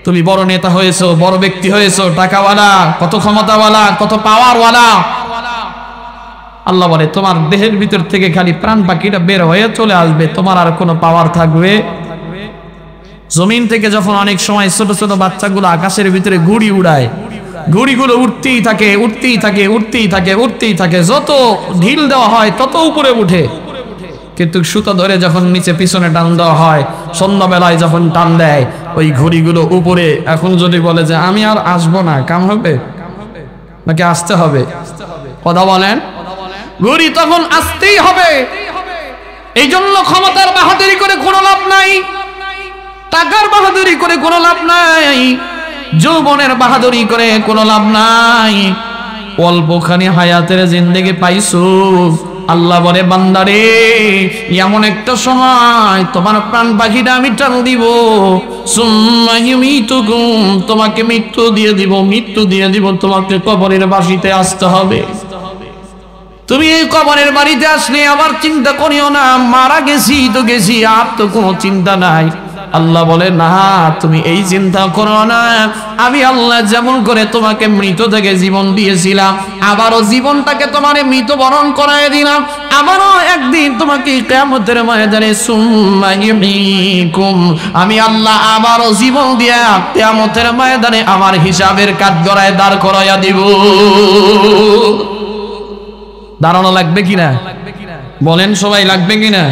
তুমি বড় নেতা হয়েছো, বড় ব্যক্তি হয়েছো, টাকাওয়ালা, কত ক্ষমতাওয়ালা, কত পাওয়ারওয়ালা, আল্লাহ বলে তোমার দেহের ভিতর থেকে খালি প্রাণ পাখিটা বের হয়ে চলে আসবে, তোমার আর কোনো পাওয়ার থাকবে? জমিন থেকে যখন অনেক সময় ছোট ছোট বাচ্চাগুলো আকাশের ভিতরে ঘুড়ি উড়ায়, ঘুড়িগুলো উঠতেই থাকে, উঠতেই থাকে, উঠতেই থাকে, উঠতেই থাকে, যত ঢিল দেওয়া হয় তত উপরে উঠে, কিন্তু সুতা ধরে যখন নিচে পিছনে টান দেওয়া হয়, সন্ধ্যাবেলায় যখন টান দেয় ওই ঘুড়িগুলো উপরে। এখন যদি বলে যে আমি আর আসবো না, কাম হবে নাকি আসতে হবে? কথা বলেন। ঘুড়ি তখন আসতেই হবে। এই জন্য ক্ষমতার বাহাদুরি করে কোনো লাভ নাই, টাকার বাহাদুরি করে কোনো লাভ নাই, যৌবনের বাহাদুরি করে কোনো লাভ নাই। অল্পখানি হায়াতের জিন্দেগি পাইছো, আল্লাহ বলে বান্দারে এমন একটা সময় তোমার প্রাণ পাখিটা আমি টান দিব, সুম্মা ইউমীতুকুম, তোমাকে মৃত্যু দিয়ে দিব, মৃত্যু দিয়ে দিব, তোমাকে কবরের বাসিতে আসতে হবে। তুমি এই কবরের বাড়িতে আসলে আবার চিন্তা করিও না মারা গেছি তো গেছি, আর তো কোনো চিন্তা নাই। আল্লাহ বলে না, তুমি এই চিন্তা করো না, আমি আল্লাহ যেমন করে তোমাকে মৃত থেকে জীবন দিয়েছিলাম, আবারও জীবনটাকে তোমারে মৃত্যুবরণ করায় দিলাম, আবারও একদিন তোমাকে কিয়ামতের ময়দানে সুম্মা ইউহয়ীকুম, আমি আল্লাহ আবারও জীবন দিয়া কিয়ামতের ময়দানে আমার হিসাবের কাঠগড়ায় দাঁড় করাইয়া দিব। দাঁড়ানো লাগবে কিনা বলেন সবাই, লাগবে কিনা?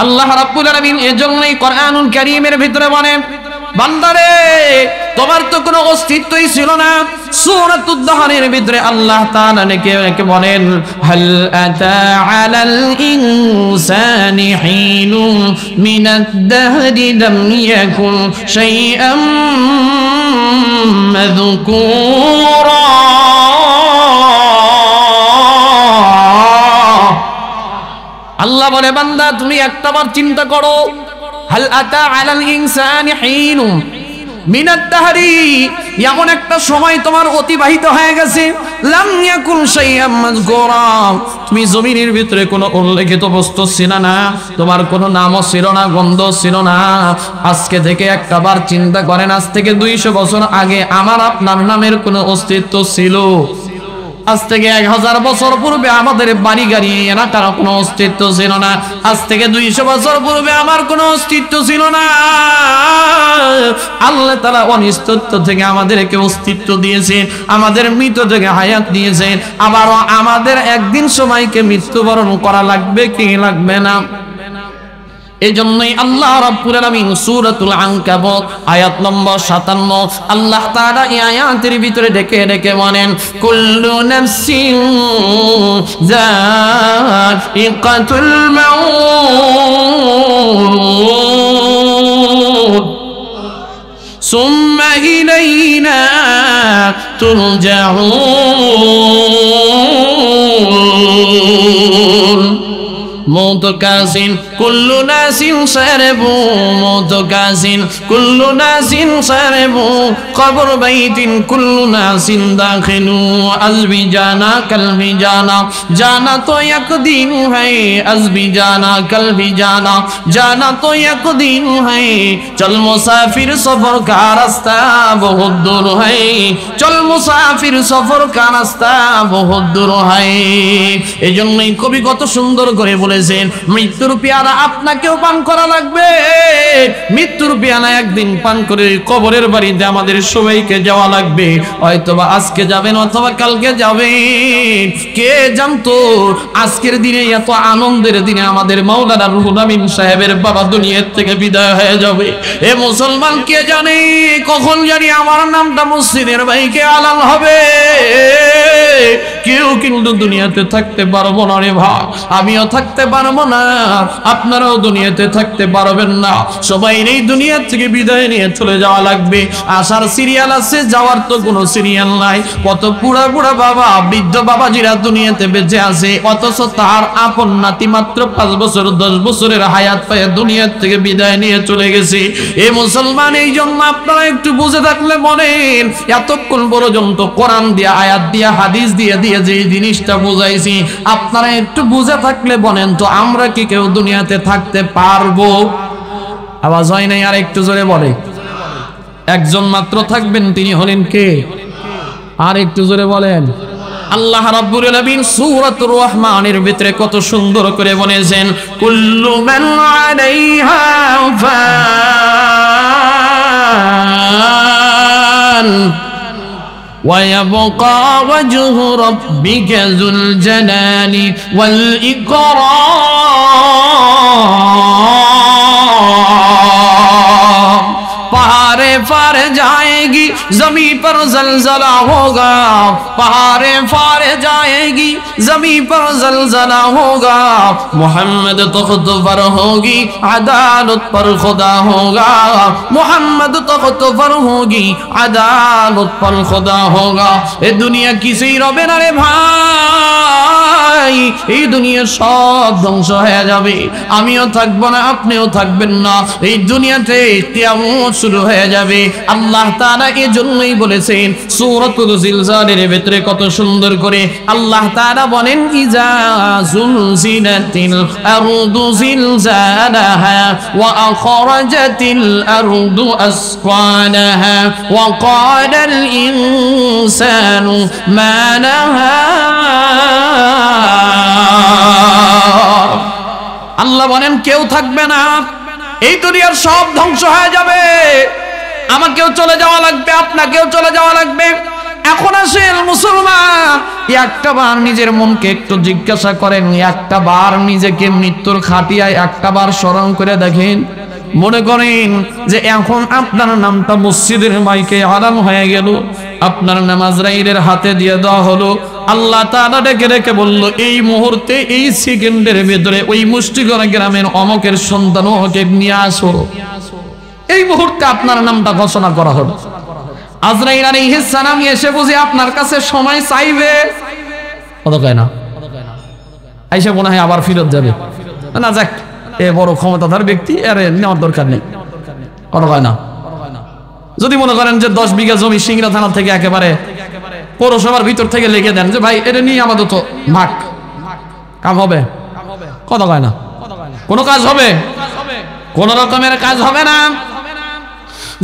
আল্লাহ রাব্বুল আলামিন এজন্যই কোরআনুল কারীমের ভিতরে বলেন, বান্দারে তোমার তো কোনো অস্তিত্বই ছিল না। সূরাতুদ দাহরের ভিতরে আল্লাহ তাআলা নাকি বলেন হাল আতা আলাল ইনসানি হিনুন মিনাদ দাহরি লাম ইয়াকুন শাইআম মাযকুরা। আল্লাহ বলে বান্দা তুমি একটাবার চিন্তা করো, হাল আতা আলাল ইনসানি হিনুন মিনাদ দাহরি, এমন একটা সময় তোমার অতিবাহিত হয়ে গেছে, লাম ইয়াকুন শাইআম মাযকুরা, তুমি জমিনের ভিতরে কোনো উল্লেখিত বস্তু ছিল না, তোমার কোনো নামও ছিল না, গন্ধ ছিল না। আজকে থেকে একটাবার চিন্তা করেন, আজ থেকে 200 বছর আগে আমার আপনার নামের কোনো অস্তিত্ব ছিল? আজ থেকে 1000 বছর পূর্বে আমাদের বাড়ি গাড়ি এলাকার কোনো অস্তিত্ব ছিল না। আজ থেকে 200 বছর পূর্বে আমার কোনো অস্তিত্ব ছিল না। আল্লাহ তাআলা অনিস্তিত্ব থেকে আমাদেরকে অস্তিত্ব দিয়েছেন, আমাদের মৃত থেকে হায়াত দিয়েছেন। আবারও আমাদের একদিন সময়কে মৃত্যুবরণ করা লাগবে কি লাগবে না? এই জন্যই আল্লাহ রাব্বুল আলামিন সূরাতুল আনকাবুত আয়াত নম্বর 57 আল্লাহ তাআলা এই আয়াতের ভিতরে ডেকে ডেকে বলেন কুল্লু নাফসিন যায়িকাতুল মাউত সুম্মা ইলাইনা তুরজাউন। মুতকাসিন কুল্লু নাসিন সারবু মুতকাসিন কুল্লু নাসিন সারবু কবর বাইতিন কুল্লু নাসিন দাখিলু আজবি জানা কলবি জানা জানা তো এক দিন है আজবি জানা কলবি জানা জানা তো এক দিন है চল মুসাফির সফর কা রাস্তা বহুত দূর है চল মুসাফির সফর কা রাস্তা বহুত দূর है। এজন্যই কবি কত সুন্দর করে বলে মৃত্যুর পেয়ালা আপনাকেও পান করা লাগবে। মৃত্যুর পেয়ালা একদিন পান করে কবরের বাড়িতে আমাদের সবাইকে যাওয়া লাগবে। হয়তোবা আজকে যাবেন অথবা কালকে যাবেন, কে জানতো আজকের দিনে এত আনন্দের দিনে আমাদের মাওলানা রুহুল আমিন সাহেবের বাবা দুনিয়ার থেকে বিদায় হয়ে যাবে। এ মুসলমান কে জানে কখন জানি আমার নামটা মসজিদের বাইকে আলাল হবে। কেউ কিন্তু দুনিয়াতে থাকতে পারবো না রে ভাই, আমিও থাকতে পারবো না, আপনারাও দুনিয়াতে থাকতে পারবেন না। সবাই এই দুনিয়া থেকে বিদায় নিয়ে চলে যাওয়া লাগবে। আসার সিরিয়াল আছে, যাওয়ার তো কোনো সিরিয়াল নাই। কত বুড়া বুড়া বাবা বৃদ্ধ বাবাজিরা দুনিয়াতে বেঁচে আছে, অথচ তার আপন নাতি মাত্র 5 বছর 10 বছরের হায়াত পায় দুনিয়া থেকে বিদায় নিয়ে চলে গেছে। এই মুসলমান এই জন্য আপনারা একটু বুঝে থাকলে বলেন, এতক্ষণ পর্যন্ত কোরআন দিয়া আয়াত দিয়া হাদিস দিয়ে দিয়ে যে জিনিসটা বুঝাইছি আপনারা একটু বুঝে থাকলে বলেন তো আমরা কি কেউ দুনিয়াতে থাকতে পারবো? আওয়াজ হয় নাই, আর একটু জোরে বলে। একজন মাত্র থাকবেন, তিনি হলেন কে? আর একটু জোরে বলেন। আল্লাহ রাব্বুল আলামিন সূরাতুর রহমানের ভিতরে কত সুন্দর করে বলেছেন কুল্লু মান আলাইহা ফান ويبقى وجه ربك ذو الجلال والإكرام। पहाड़े फारे जाएगी जमी पर जलजला होगा, पहाड़े फारे जाएगी जमी पर जलजला होगा। मोहम्मद तख्त पर होगी अदालत पर खुदा होगा, मोहम्मद तख्त पर होगी अदालत पर खुदा होगा। ये दुनिया किसी रबे ना रे भाई, এই দুনিয়া সব ধ্বংস হয়ে যাবে, আমিও থাকবো না, আপনিও থাকবেন না। এই দুনিয়াতে কিয়ামত শুরু হয়ে যাবে। আল্লাহ তাআলা এই জন্যই বলেছেন সূরাতুল জিলজালের ভিতরে কত সুন্দর করে আল্লাহ তাআলা বলেন ইজা যুলজিলাতিল আরদু জিলজালাহা ওয়া আখরাজাতিল আরদু আসকালাহা ওয়া ক্বালাল ইনসানু মা লাহা। আল্লাহ বলেন কেউ থাকবে না, এই দুনিয়ার সব ধ্বংস হয়ে যাবে, আমাকেও চলে যাওয়া লাগবে, আপনাকেও চলে যাওয়া লাগবে। এখন আসেন মুসলমান, একটা বার নিজের মনকে একটু জিজ্ঞাসা করেন, একটা বার নিজেকে মৃত্যুর খাটিয়ায় একটা বার স্মরণ করে দেখেন মনে করেন যে এখন আপনার নামটা মসজিদের মাইকে আলান হয়ে গেল, আপনার নাম আজরাইলের হাতে দিয়ে দেওয়া হলো। আল্লাহ তাআলা ডেকে ডেকে বলল, এই মুহূর্তে এই সেকেন্ডের ভিতরে ওই মুষ্টিগড় গ্রামের অমকের সন্তান ওকে নিয়ে আসো। এই মুহূর্তে আপনার নামটা ঘোষণা করা হলো। আজরাইল আলাইহিস সালাম এসে বুঝি আপনার কাছে সময় চাইবে, কথা কয় না, আইসা মনে হয় আবার ফিরত যাবে, না যাক এ বড় ক্ষমতাধর ব্যক্তি, আরে নেওয়ার দরকার নেই, কথা কয় না। যদি মনে করেন যে 10 বিঘা জমি সিংড়া থানা থেকে একেবারে পৌরসভার ভিতর থেকে লিখে দেন যে ভাই এটা নিয়ে আমাদের তো ভাগ, কাম হবে, কথা কয় না, কোনো কাজ হবে, কোন রকমের কাজ হবে না।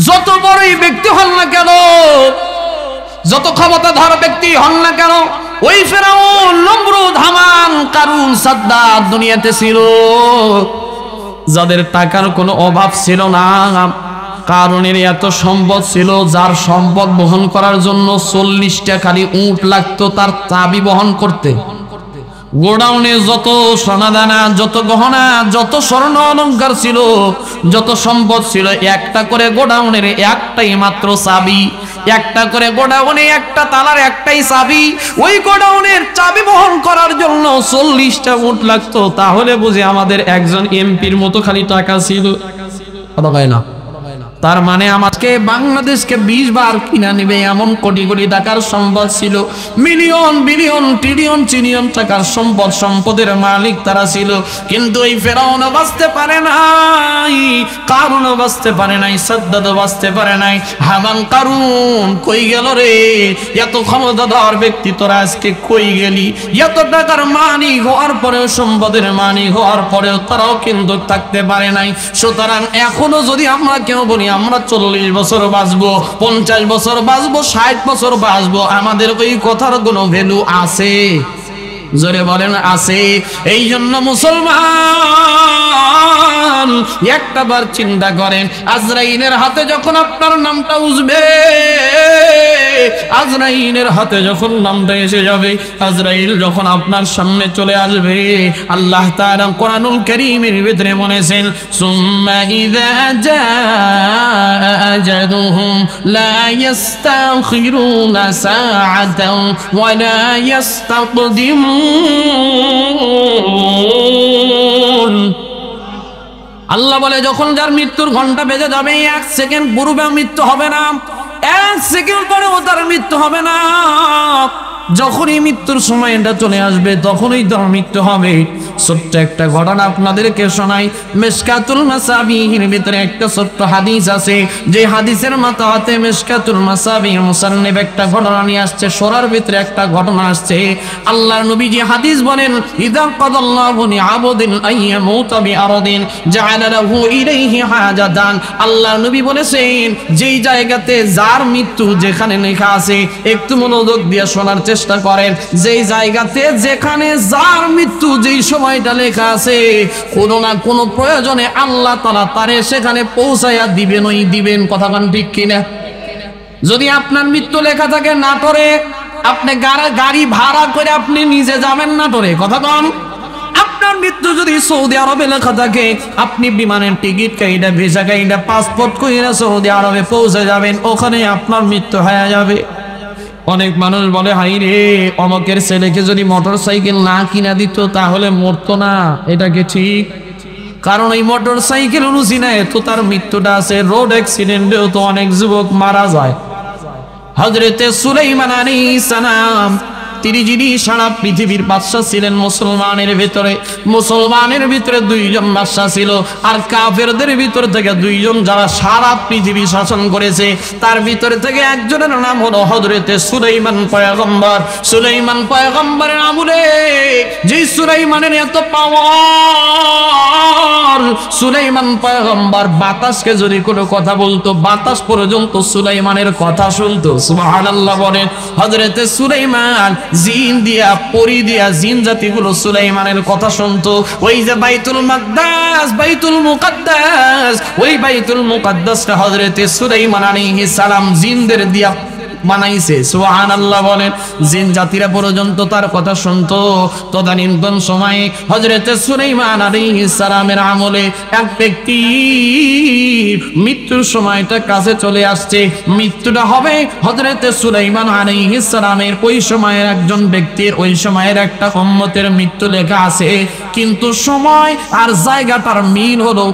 যত বড়ই ব্যক্তি হন না কেন, যত ক্ষমতাধর ব্যক্তি হন না কেন, ওই ফেরাউন, নমরুদ, হামান, কারুন, সাদ্দাত দুনিয়াতে ছিল, যাদের টাকার কোনো অভাব ছিল না। কারণের এত সম্পদ ছিল, যার সম্পদ বহন করার জন্য 40টা খালি উট লাগতো তার চাবি বহন করতে। গোডাউনে যত সোনাদানা, যত গহনা, যত স্বর্ণ অলংকার ছিল, যত সম্পদ ছিল, একটা করে গোডাউনের একটাই মাত্র চাবি, একটা করে গোডাউনে একটা তালার একটাই চাবি। ওই গোডাউনের চাবি বহন করার জন্য 40টা উট লাগতো। তাহলে বুঝি আমাদের একজন এমপির মতো খালি টাকা ছিল, কথা কয় না। তার মানে আমাকে বাংলাদেশকে 20 বার কিনা নিবে এমন কোটি কোটি টাকার সম্পদ ছিল, মিলিয়ন বিলিয়ন ট্রিলিয়ন ট্রিলিয়ন টাকার সম্পদ, সম্পদের মালিক তারা ছিল। কিন্তু এই ফেরাউন বাঁচতে পারে নাই, কারুন বাঁচতে পারে নাই, সাদ্দাত বাঁচতে পারে নাই। হামান, কারুন কই গেল রে? এত ক্ষমতাধর ব্যক্তি তোরা আজকে কই গেলি? এত টাকার মালিক হওয়ার পরেও, সম্পদের মালিক হওয়ার পরেও তারাও কিন্তু থাকতে পারে নাই। সুতরাং এখনো যদি আমরা কেউ বলি আমরা 40 বছর বাঁচবো, 50 বছর বাঁচবো, 60 বছর বাঁচবো, আমাদের ওই কথার কোনো ভ্যালু আছে? জোরে বলেন আছে। এই জন্য মুসলমান একটা বার চিন্তা করেন, আজরাইলের হাতে যখন আপনার নামটা উঠবে, আজরাইলের হাতে যখন নামটা এসে যাবে, আজরাইল যখন আপনার সামনে চলে আসবে, আল্লাহ তাআলা কোরআনুল কারীমের ভিতরে বলেছেন, সুম্মা ইযা জাআ আজালুহুম লা ইস্তাখিরুনা সাআতাও ওয়া লা ইস্তাকদিমুন। আল্লাহ বলে যখন যার মৃত্যুর ঘন্টা বেজে যাবে, 1 সেকেন্ড পূর্বে মৃত্যু হবে না, 1 সেকেন্ড পরেও তার মৃত্যু হবে না। যখনই মৃত্যুর সময়টা চলে আসবে তখনই তার মৃত্যু হবে। ছোট্ট একটা ঘটনা আপনাদেরকে শোনাই। মিশকাতুল মাসাবিহির ভিতরে একটা ছোট্ট হাদিস আছে, যে হাদিসের মাথাতে মিশকাতুল মাসাবিহ মুসান্নিফ একটা ঘটনা নিয়ে আসছে, সূরার ভিতরে একটা ঘটনা আসছে। আল্লাহর নবীজি হাদিস বলেন, ইযা কাদাল্লাহু লিআবদিন আইয়ামুতা বিআরদিন জাআলা লাহু ইলাইহি হাজাতান। আল্লাহর নবী বলেছেন, যেই জায়গাতে যার মৃত্যু যেখানে লেখা আছে, একটু মনোযোগ দিয়ে শোনার চেষ্টা করেন, যেই জায়গাতে যেখানে যার মৃত্যু যেই সময়টা লেখা আছে, কোনো না কোনো প্রয়োজনে আল্লাহ তাআলা তারে সেখানে পৌঁছায়া দিবেনই দিবেন। কথা কোন ঠিক কিনা? যদি আপনার মৃত্যু লেখা থাকে নাটোরে, আপনি গাড়ি ভাড়া করে আপনি নিজে যাবেন নাটোরে, কথা কম। আপনার মৃত্যু যদি সৌদি আরবে লেখা থাকে, আপনি বিমানের টিকিট কাইটা, ভিসা কাইটা, পাসপোর্ট কইরা সৌদি আরবে পৌঁছে যাবেন, ওখানে আপনার মৃত্যু হয়ে যাবে। অনেক মানুষ বলে, হাই রে, অমকের ছেলেকে যদি মোটরসাইকেল না কিনা দিত তাহলে মরতো না। এটা কি ঠিক? কারণ এই মোটরসাইকেল অনুসিনায় তো তার মৃত্যুটা আছে। রোড অ্যাক্সিডেন্টেও তো অনেক যুবক মারা যায়। হযরতে সুলাইমান আলাইহিস সালাম, তিনি যিনি সারা পৃথিবীর বাদশা ছিলেন মুসলমানের ভিতরে, মুসলমানের ভিতরে 2 জন বাদশা ছিল, আর কাফেরদের ভিতর থেকে 2 জন যারা সারা পৃথিবী শাসন করেছে, তার ভিতর থেকে একজনের নাম হলো হযরতে সুলাইমান পয়গম্বর। সুলাইমান পয়গম্বরের আমলে যে সুলাইমানের এত পাওয়ার, সুলাইমান পয়গম্বর বাতাসকে যদি কোনো কথা বলতো, বাতাস পর্যন্ত সুলাইমানের কথা শুনতো। সুবহানাল্লাহ বলেন। হযরতে সুলাইমান জিন দিয়া, পরি দিয়া, জিন জাতিগুলো সুলাইমানের কথা শুনতো। ওই যে বাইতুল মাকদাস, বাইতুল মুকাদ্দাস, ওই বাইতুল মুকাদ্দাসটা হযরতে সুলাইমান আলাইহিস সালাম জিনদের দিয়া বানাইছে, সুবহানাল্লাহ বলেন। জিন জাতিরা পর্যন্ত তার কথা শুনতো। তদানীন্তন সময়ে হযরতে সুলাইমান আলাইহিস সালামের আমলে এক ব্যক্তি মৃত্যুর সময়টা কাছে চলে আসছে। মৃত্যুটা হবে হযরতে সুলাইমান আলাইহিস সালামের ওই সময়ের একজন ব্যক্তির, ওই সময়ের একটা উম্মতের মৃত্যু লেখা আছে, কিন্তু সময় আর জায়গাটার মিল হলো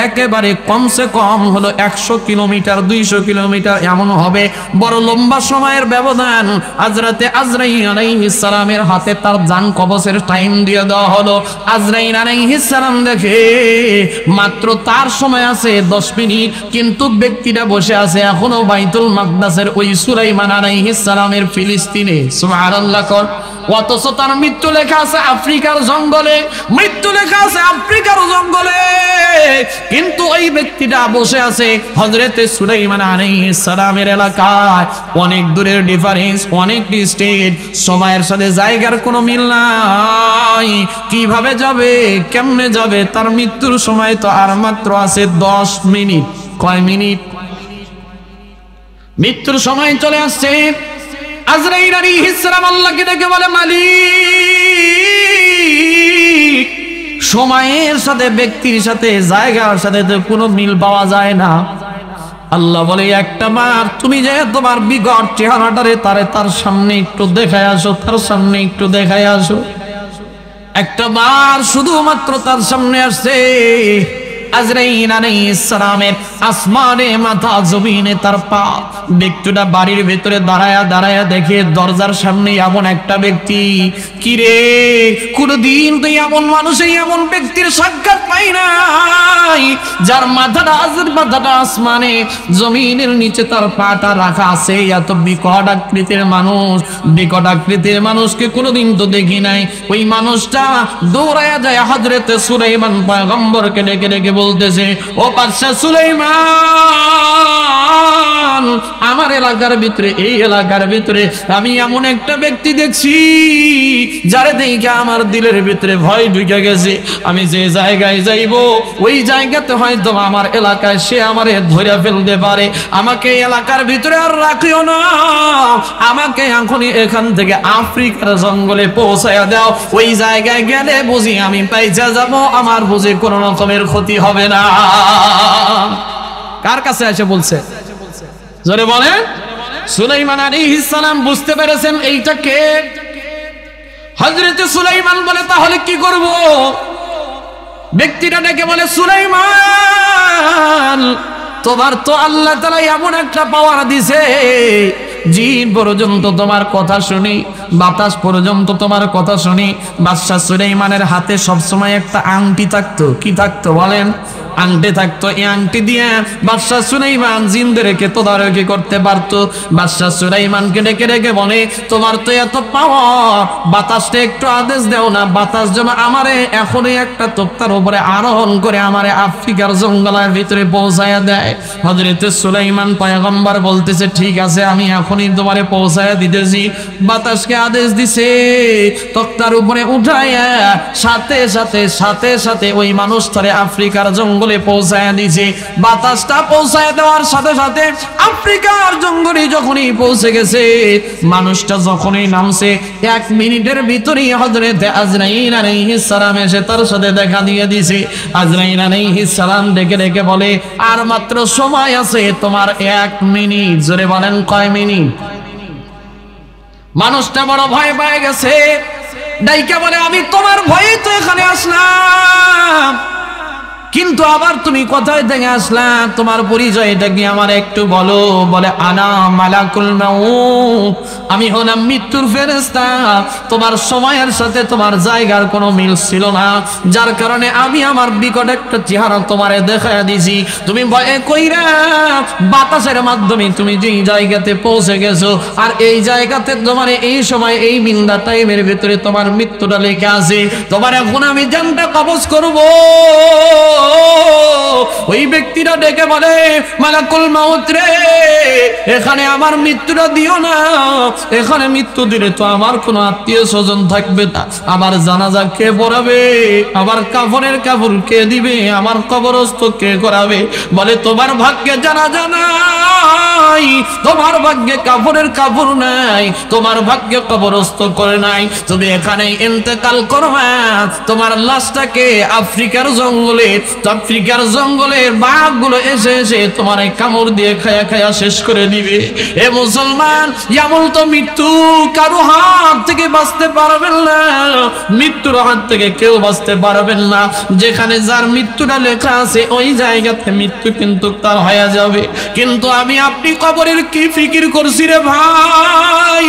একেবারে কমসে কম হলো 100 কিলোমিটার 200 কিলোমিটার এমন হবে। বড় লম্বা সময়ের ব্যবধান। হযরতে আজরাইল আলাইহিস সালামের হাতে তার জান কবজের টাইম দিয়ে দেওয়া হলো। আজরাইল আলাইহিস সালাম দেখে মাত্র তার সময় আছে 10 মিনিট, কিন্তু ব্যক্তিটা বসে আছে এখনো বাইতুল মাকদাসের ওই সুলাইমান আলাইহিস সালামের ফিলিস্তিনে, সুবহানাল্লাহ। অথচ তার মৃত্যু লেখা আছে আফ্রিকার জঙ্গলে, মৃত্যু লেখা আছে আফ্রিকার জঙ্গলে, কিন্তু ওই ব্যক্তিটা বসে আছে হযরতে সুলাইমান আলাইহিস সালামের এলাকায়। অনেক দূরের ডিফারেন্স, অনেক ডিস্টেন্স, সময়ের সাথে জায়গার কোনো মিল নাই। কিভাবে যাবে, কেমনে যাবে? তার মৃত্যুর সময় তো আর মাত্র আছে 10 মিনিট। কয় মিনিট? মৃত্যুর সময় চলে আসছে। আজরাইল আলাইহিস সালাম আল্লাহকে ডেকে বলে, মালিক, সময়ের সাথে, ব্যক্তির সাথে, জায়গার সাথে তো কোনো মিল পাওয়া যায় না। আল্লাহ বলে, একটা বার তুমি যে তোমার বিগত চেহারাটারে তার সামনে একটু দেখায় আসো, তার সামনে একটু দেখায় আসো। একটা বার শুধুমাত্র তার সামনে আসছে। আজরাইল আলাইহিস সালামের আসমানে মাথা, জমিনে তার পা। ব্যক্তিটা বাড়ির ভিতরে দাঁড়ায়া দেখে দরজার সামনে এমন একটা ব্যক্তি। কি রে, কোনদিন তো এমন মানুষ, এমন ব্যক্তির সাক্ষাৎ পাই নাই, যার মাথাটা আসমানে, জমিনের নিচে তার পাটা রাখা আছে। এত বিকট আকৃতির মানুষ, বিকট আকৃতির মানুষকে কোনদিন তো দেখি নাই। ওই মানুষটা দৌড়ায়া যায় হযরতে সুলাইমান পয়গম্বরকে ডেকে ডেকে বলতেছে, ও বাদশা সুলাইমান, আমার এলাকার ভিতরে, এই এলাকার ভিতরে আমি এমন একটা ব্যক্তি দেখছি যারে দেখে আমার দিলের ভিতরে ভয় ঢুকে গেছে। আমি যে জায়গায় যাইব ওই জায়গাতে হয়তো আমার এলাকায় সে আমারে ধরে ফেলতে পারে। আমাকে এলাকার ভিতরে আর রাখিও না, আমাকে এখনই এখান থেকে আফ্রিকার জঙ্গলে পৌঁছায়া দাও। ওই জায়গায় গেলে বুঝি আমি পাইচা যাব, আমার বুঝি কোনো রকমের ক্ষতি হবে না। কার কাছে এসে বলছে? জোরে বলেন। সুলাইমান আলাইহিস সালাম বুঝতে পেরেছেন এইটা কে। হযরতে সুলাইমান বলে, তাহলে কি করব? ব্যক্তিটা ডেকে বলে, সুলাইমান, তোমার তো আল্লাহ তাআলা এমন একটা পাওয়ার দিছে, জিন পর্যন্ত তোমার কথা শুনি, বাতাস পর্যন্ত তোমার কথা শুনি। বাদশা সুলাইমানের হাতে সবসময় একটা আংটি থাকতো। কি থাকতো বলেন? আংটি থাকতো। এই আংটি দিয়ে বাদশা সুলাইমান জিনদেরকে তদারকি করতে পারতো। বাদশা সুলাইমানকে ডেকে ডেকে বলে, তোমার তো এত পাওয়ার, বাতাসটা একটু আদেশ দাও না, বাতাস যেন আমারে এখনই একটা তক্তার উপরে আরোহণ করে আমারে আফ্রিকার জঙ্গলের ভিতরে পৌঁছায়া দেয়। হযরতে সুলাইমান পয়গম্বর বলতেছে, ঠিক আছে, আমি এখনই তোমারে পৌঁছায়া দিতেছি। বাতাসকে আদেশ দিছে, তক্তার উপরে উঠাইয়া সাথে সাথে ওই মানুষটারে আফ্রিকার জঙ্গলে পৌঁছায়া দিছে। বাতাসটা পৌঁছায়া দেওয়ার সাথে সাথে আফ্রিকার জঙ্গলে যখনই পৌঁছে গেছে, মানুষটা যখনই নামছে, 1 মিনিটের ভিতরেই হযরতে আজরাইল আলাইহিস সালাম এসে তার সাথে দেখা দিয়ে দিছে। আজরাইল আলাইহিস সালাম ডেকে ডেকে বলে, আর মাত্র সময় আছে তোমার 1 মিনিট। জোরে বলেন, কয় মিনিট? মানুষটা বড় ভয় পেয়ে গেছে। ডাইকা বলে, আমি তোমার ভয়ে তো এখানে আসলাম, কিন্তু আবার তুমি কোথায় থেকে আসলা? তোমার পরিচয়টা কি আমার একটু বলো। বলে, আনা মালাকুল মাউত, আমি হলাম মৃত্যুর ফেরেশতা। তোমার সময়ের সাথে তোমার জায়গার কোনো মিল ছিল না, যার কারণে আমি আমার বিকট একটা চেহারা তোমারে দেখায় দিছি। তুমি ভয়ে কইরা বাতাসের মাধ্যমে তুমি যেই জায়গাতে পৌঁছে গেছো, আর এই জায়গাতে তোমার এই সময় এই মিন্দা টাইমের ভিতরে তোমার মৃত্যুটা লেখা আছে। তোমার এখন আমি জানটা কবজ করবো, ওই ব্যক্তিরা ডেকে বলে, মালাকুল মাউত রে, এখানে আমার মৃত্যুটা দিও না, এখানে মৃত্যু দিলে তো আমার কোনো আত্মীয় স্বজন থাকবে না, আমার জানাজা কে পড়াবে, আমার কাফনের কাপড় কে দিবে, আমার কবরস্থ কে করাবে? বলে তোমার ভাগ্যে জানাজা নাই, তোমার ভাগ্যে কাফনের কাপড় নাই, তোমার ভাগ্যে কবরস্থ করে নাই, তুমি এখানে ইন্তেকাল করবা, তোমার লাশটাকে আফ্রিকার জঙ্গলের বাঘগুলো এসে এসে তোমার এই কামড় দিয়ে খায়া খায়া শেষ করে দিবে। এ মুসলমান, এমন তো মৃত্যু কারো হাত থেকে বাঁচতে পারবেন না, মৃত্যুর হাত থেকে কেউ বাঁচতে পারবেন না। যেখানে যার মৃত্যুটা লেখা আছে ওই জায়গাতে মৃত্যু কিন্তু তার হয়ে যাবে। কিন্তু আমি আপনি কবরের কি ফিকির করছি রে ভাই?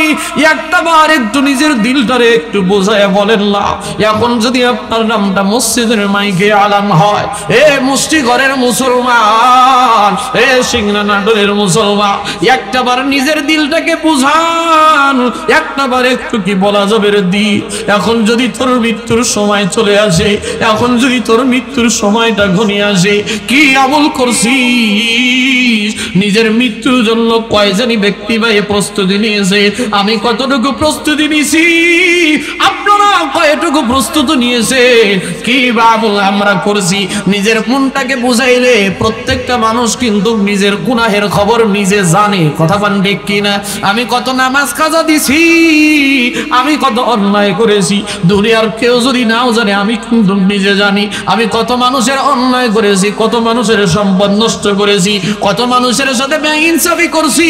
একটা বার একটু নিজের দিলটারে একটু বোঝায় বলেন না। এখন যদি আপনার নামটা মসজিদের মাইকে আলান হয়, এ মুষ্টি ঘরের মুসলমান, এ সিংড়া নাটোরের মুসলমান, একটা বার নিজের দিলটাকে বুঝান, একটা বার একটু কি বলা যাবে রে দি, এখন যদি তোর মৃত্যুর সময় চলে আসে, এখন যদি তোর মৃত্যুর সময়টা ঘনিয়ে আসে, কি আমল করছিস? নিজের মৃত্যুর জন্য কয়জনই ব্যক্তি ভাই প্রস্তুতি নিয়েছে? আমি কতটুকু প্রস্তুতি নিয়েছি, আপনারা কয়টুকু প্রস্তুতি নিয়েছে? কি বা আমল আমরা করছি? নিজের মনটাকে বুঝাইলে প্রত্যেকটা মানুষ কিন্তু নিজের গুনাহের খবর নিজে জানে। কথা পান ঠিক কিনা? আমি কত নামাজ কাজা দিছি, আমি কত অন্যায় করেছি, দুনিয়ার কেউ যদি নাও জানে আমি কিন্তু নিজে জানি। আমি কত মানুষের অন্যায় করেছি, কত মানুষের সম্পদ নষ্ট করেছি, কত মানুষের সাথে বেইনসাফি করছি,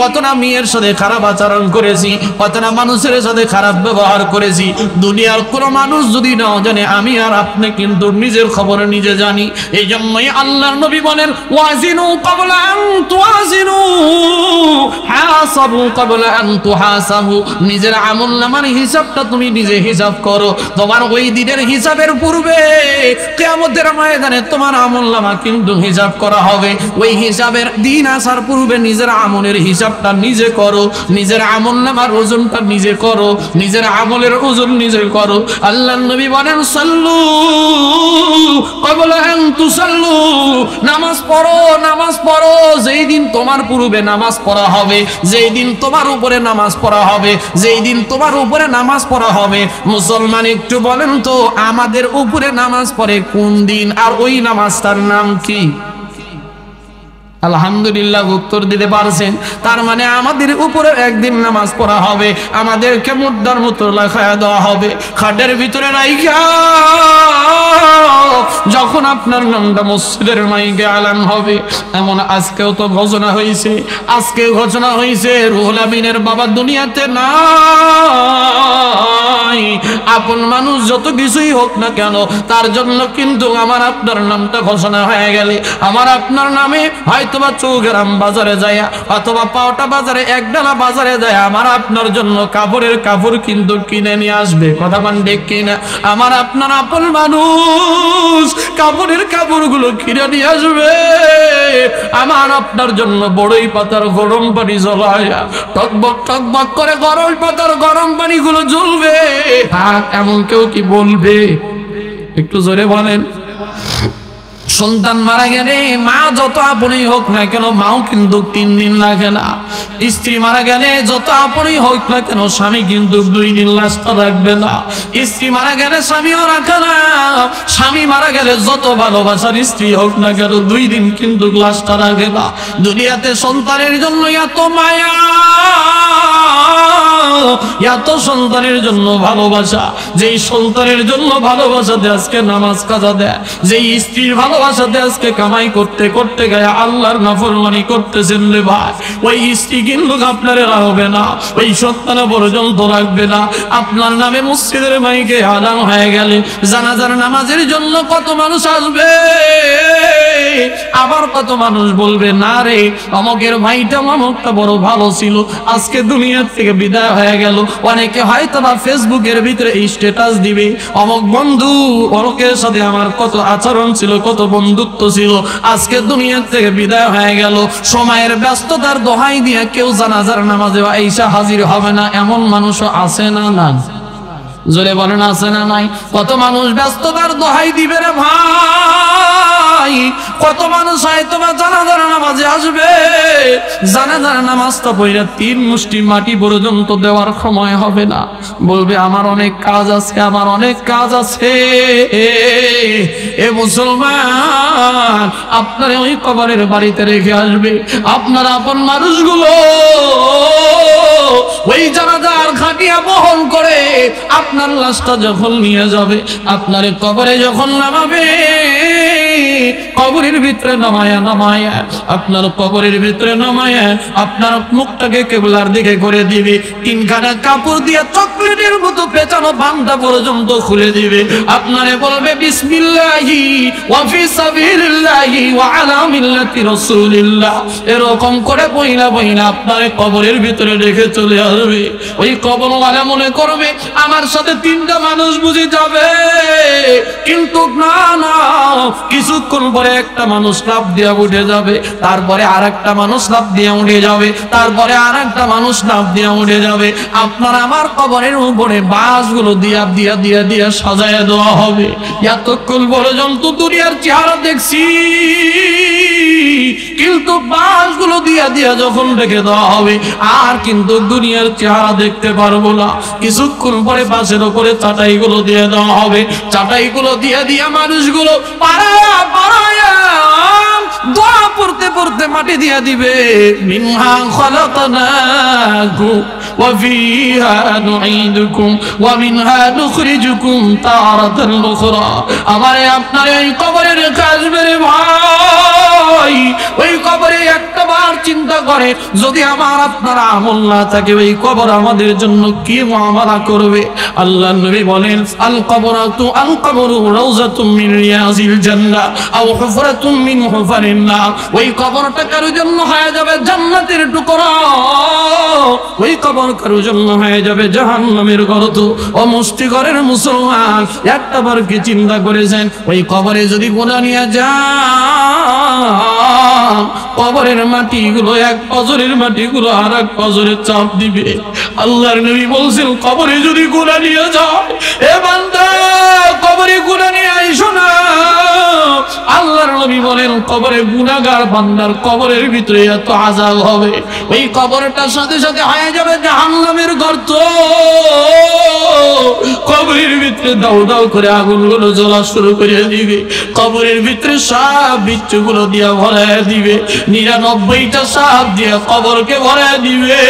কত না মেয়ের সাথে খারাপ আচরণ করেছি, কত না মানুষের সাথে খারাপ ব্যবহার করেছি। দুনিয়ার কোনো মানুষ যদি নাও জানে, আমি আর আপনি কিন্তু নিজের খবর নিজে জানি। এই জন্যই আল্লাহর নবী বলেন, ওয়াজিনু ক্বাবলা আন তুওয়াজিনু, হাসাবু ক্বাবলা আন তুহাসাবু। নিজের আমলনামার হিসাবটা তুমি নিজে হিসাব করো। তোমার ওই দিনের হিসাবের পূর্বে কিয়ামতের ময়দানে তোমার আমলনামা কিন্তু হিসাব করা হবে। ওই হিসাবের দিন আসার পূর্বে নিজের আমলের হিসাবটা নিজে করো, নিজের আমলনামার ওজনটা নিজে করো, নিজের আমলের ওজন নিজে করো। আল্লাহর নবী বলেন, সাল্লু ক্বাবলা আন তুসাল্লু, নামাজ পড়ো, নামাজ পড়ো। যেই দিন তোমার পূর্বে নামাজ পড়া হবে, যেই দিন তোমার উপরে নামাজ পড়া হবে, যেই দিন তোমার উপরে নামাজ পড়া হবে। মুসলমান একটু বলেন তো, আমাদের উপরে নামাজ পড়ে কোন দিন, আর ওই নামাজটার নাম কি? আলহামদুলিল্লাহ, উত্তর দিতে পারছেন। তার মানে আমাদের উপরে একদিন নামাজ পড়া হবে, আমাদেরকে মুদ্রার মতো লেখায় দেওয়া হবে খাটের ভিতরে রাইখা। যখন আপনার নামটা মসজিদের মাইকে আলান হবে, এমন আজকেও তো ঘোষণা হয়েছে, আজকে ঘোষণা হয়েছে রুহুল আমিনের বাবা দুনিয়াতে নাই। আপন মানুষ যত কিছুই হোক না কেন, তার জন্য কিন্তু আমার আপনার নামটা ঘোষণা হয়ে গেলে, আমার আপনার নামে হয়তোবা চৌগ্রাম বাজারে যায়, অথবা পাওটা বাজারে, একডালা বাজারে যায়, আমার আপনার জন্য কাপড়ের কাপড় কিন্তু কিনে নিয়ে আসবে। কথা মান ঠিক কিনা? আমার আপনার আপন মানুষ কাপড়ের কাপড়গুলো কিনে নিয়ে আসবে। আমার আপনার জন্য বড়ই পাতার গরম পানি জ্বলায়া টকবক টকবক করে গরম পাতার গরম পানিগুলো জ্বলবে। আর এমন কেউ কি বলবে? একটু জোরে বলেন। সন্তান মারা গেলে মা যত আপনই হোক না কেন, মাও কিন্তু 3 দিন লাগে না। স্ত্রী মারা গেলে যত আপনই হোক না কেন, স্বামী কিন্তু 2 দিন লাশটা রাখবে না। স্ত্রী মারা গেলে স্বামীও রাখে না। স্বামী মারা গেলে যত ভালোবাসার স্ত্রী হোক না কেন, 2 দিন কিন্তু লাশটা রাখে না। দুনিয়াতে সন্তানের জন্য এত মায়া, এত সন্তানের জন্য ভালোবাসা, যেই সন্তানের জন্য ভালোবাসাতে আজকে নামাজ কাজা দেয়, যেই স্ত্রীর ভালোবাসাতে আজকে কামাই করতে করতে গায়ে আল্লাহর নাফরমানি করতেছেন রে ভাই, ওই স্ত্রী কিন্তু আপনার রাখবে না, ওই সন্তান পর্যন্ত রাখবে না। আপনার নামে মসজিদের মাইকে আলান হয়ে গেলে জানাজার নামাজের জন্য কত মানুষ আসবে, আবার কত মানুষ বলবে, না রে অমকের ভাইটা অমকটা বড় ভালো ছিল, আজকে দুনিয়ার থেকে বিদায় হয়ে গেল। অনেকে হয়তো বা ফেসবুকের ভিতরে এই স্ট্যাটাস দিবে, অমক বন্ধু অমকের সাথে আমার কত আচরণ ছিল, কত বন্ধুত্ব ছিল, আজকে দুনিয়ার থেকে বিদায় হয়ে গেল। সময়ের ব্যস্ততার দোহাই দিয়ে কেউ জানাজার নামাজে আইসা হাজির হবে না, এমন মানুষও আছে না? না, জোরে বলেন আছে না নাই? কত মানুষ ব্যস্ততার দোহাই দিবে রে ভাই, কত মানুষ হয়তো বা জানাজার নামাজে আসবে, জানাজার নামাজটা পড়ে 3 মুষ্টি মাটি পর্যন্ত দেওয়ার সময় হবে না, বলবে আমার অনেক কাজ আছে, আমার অনেক কাজ আছে। এ মুসলমান, আপনারা ওই কবরের বাড়িতে রেখে আসবে আপনার আপন মানুষগুলো, ওই জানাজার খাটিয়া বহন করে আপনার লাশটা যখন নিয়ে যাবে, আপনার কবরে যখন নামাবে, কবরের ভিতরে নামায়া নামায়া, আপনার কবরের ভিতরে নামায়া আপনার মুখটাকে কিবলার দিকে করে দিবে, 3খানা কাপড় দিয়ে চকলেটের মতো পেঁচানো বান্দা পর্যন্ত খুলে দিবে, আপনারে বলবে বিসমিল্লাহি ওয়া ফি সাবিলিল্লাহি ওয়া আলা মিল্লাতি রাসূলিল্লাহ, এরকম করে বইলা বইলা আপনার কবরের ভিতরে রেখে চলে আসবে। ওই কবরওয়ালা মনে করবে আমার সাথে 3টা মানুষ বুঝে যাবে, কিন্তু না না, কিছুক্ষণ পরে একটা মানুষ লাফ দিয়ে উঠে যাবে, তারপরে আরেকটা মানুষ লাফ দিয়ে উঠে যাবে, তারপরে আরেকটা মানুষ লাফ দিয়ে উঠে যাবে, আপনার আমার কবরের উপরে বাঁশগুলো দিয়া দিয়া দিয়া দিয়া সাজায় দেওয়া হবে। এতক্ষণ পর্যন্ত দুনিয়ার চেহারা দেখছি, কিন্তু বাঁশগুলো দিয়া দিয়া যখন রেখে দেওয়া হবে আর কিন্তু দুনিয়ার চেহারা দেখতে পারবো না। কিছুক্ষণ পরে বাঁশের উপরে চাটাইগুলো দিয়ে দেওয়া হবে, চাটাইগুলো দিয়ে দিয়া মানুষগুলো পাড়ায়া পাড়ায়া দোয়া পড়তে পড়তে মাটি দিয়া দিবে, মিনহা খালাকনাকুম ওয়া ফিহা নুঈদুকুম ওয়া মিনহা নুখরিজুকুম তারাতান উখরা। আমারে আপনার এই কবরে রেখে আসবে রে ভাই, ওই কবরে একটা বার চিন্তা করে যদি আমার আপনার আমল না থাকে, ওই কবর আমাদের জন্য কি মুআমালা করবে। আল্লাহর নবী বলেন আল কবরু রাউযাতুম মিন রিয়াজিল জান্নাহ আও হুফরাতুম মিন হুফারিন নার। ওই কবরটা কারোর জন্য হয়ে যাবে জান্নাতের টুকরা, ওই কবর কারোর জন্য হয়ে যাবে জাহান্নামের গর্ত। ও মুষ্টিঘরের মুসলমান, একটা বার কি চিন্তা করেছেন ওই কবরে যদি গুনাহ নিয়ে যান, কবরের মাটিগুলো এক পজরের মাটিগুলো আর এক পজরে চাপ দিবে। আল্লাহর নবী বলছেন কবরে যদি গুনাহ নিয়ে যায়, এ বান্দা কবরে গুনাহ নিয়ে আইসো না। আল্লাহর নবী বলেন কবরে গুনাহগার বান্দার কবরের ভিতরে এত আযাব হবে, ওই কবরটার সাথে সাথে হয়ে যাবে জাহান্নামের গর্ত। কবরের ভিতরে দাউ দাউ করে আগুনগুলো জ্বলা শুরু করে দিবে, কবরের ভিতরে সাপ বিচ্ছুগুলো দিয়ে ভরায় দিবে, 99টা সাপ দিয়ে কবরকে ভরায় দিবে।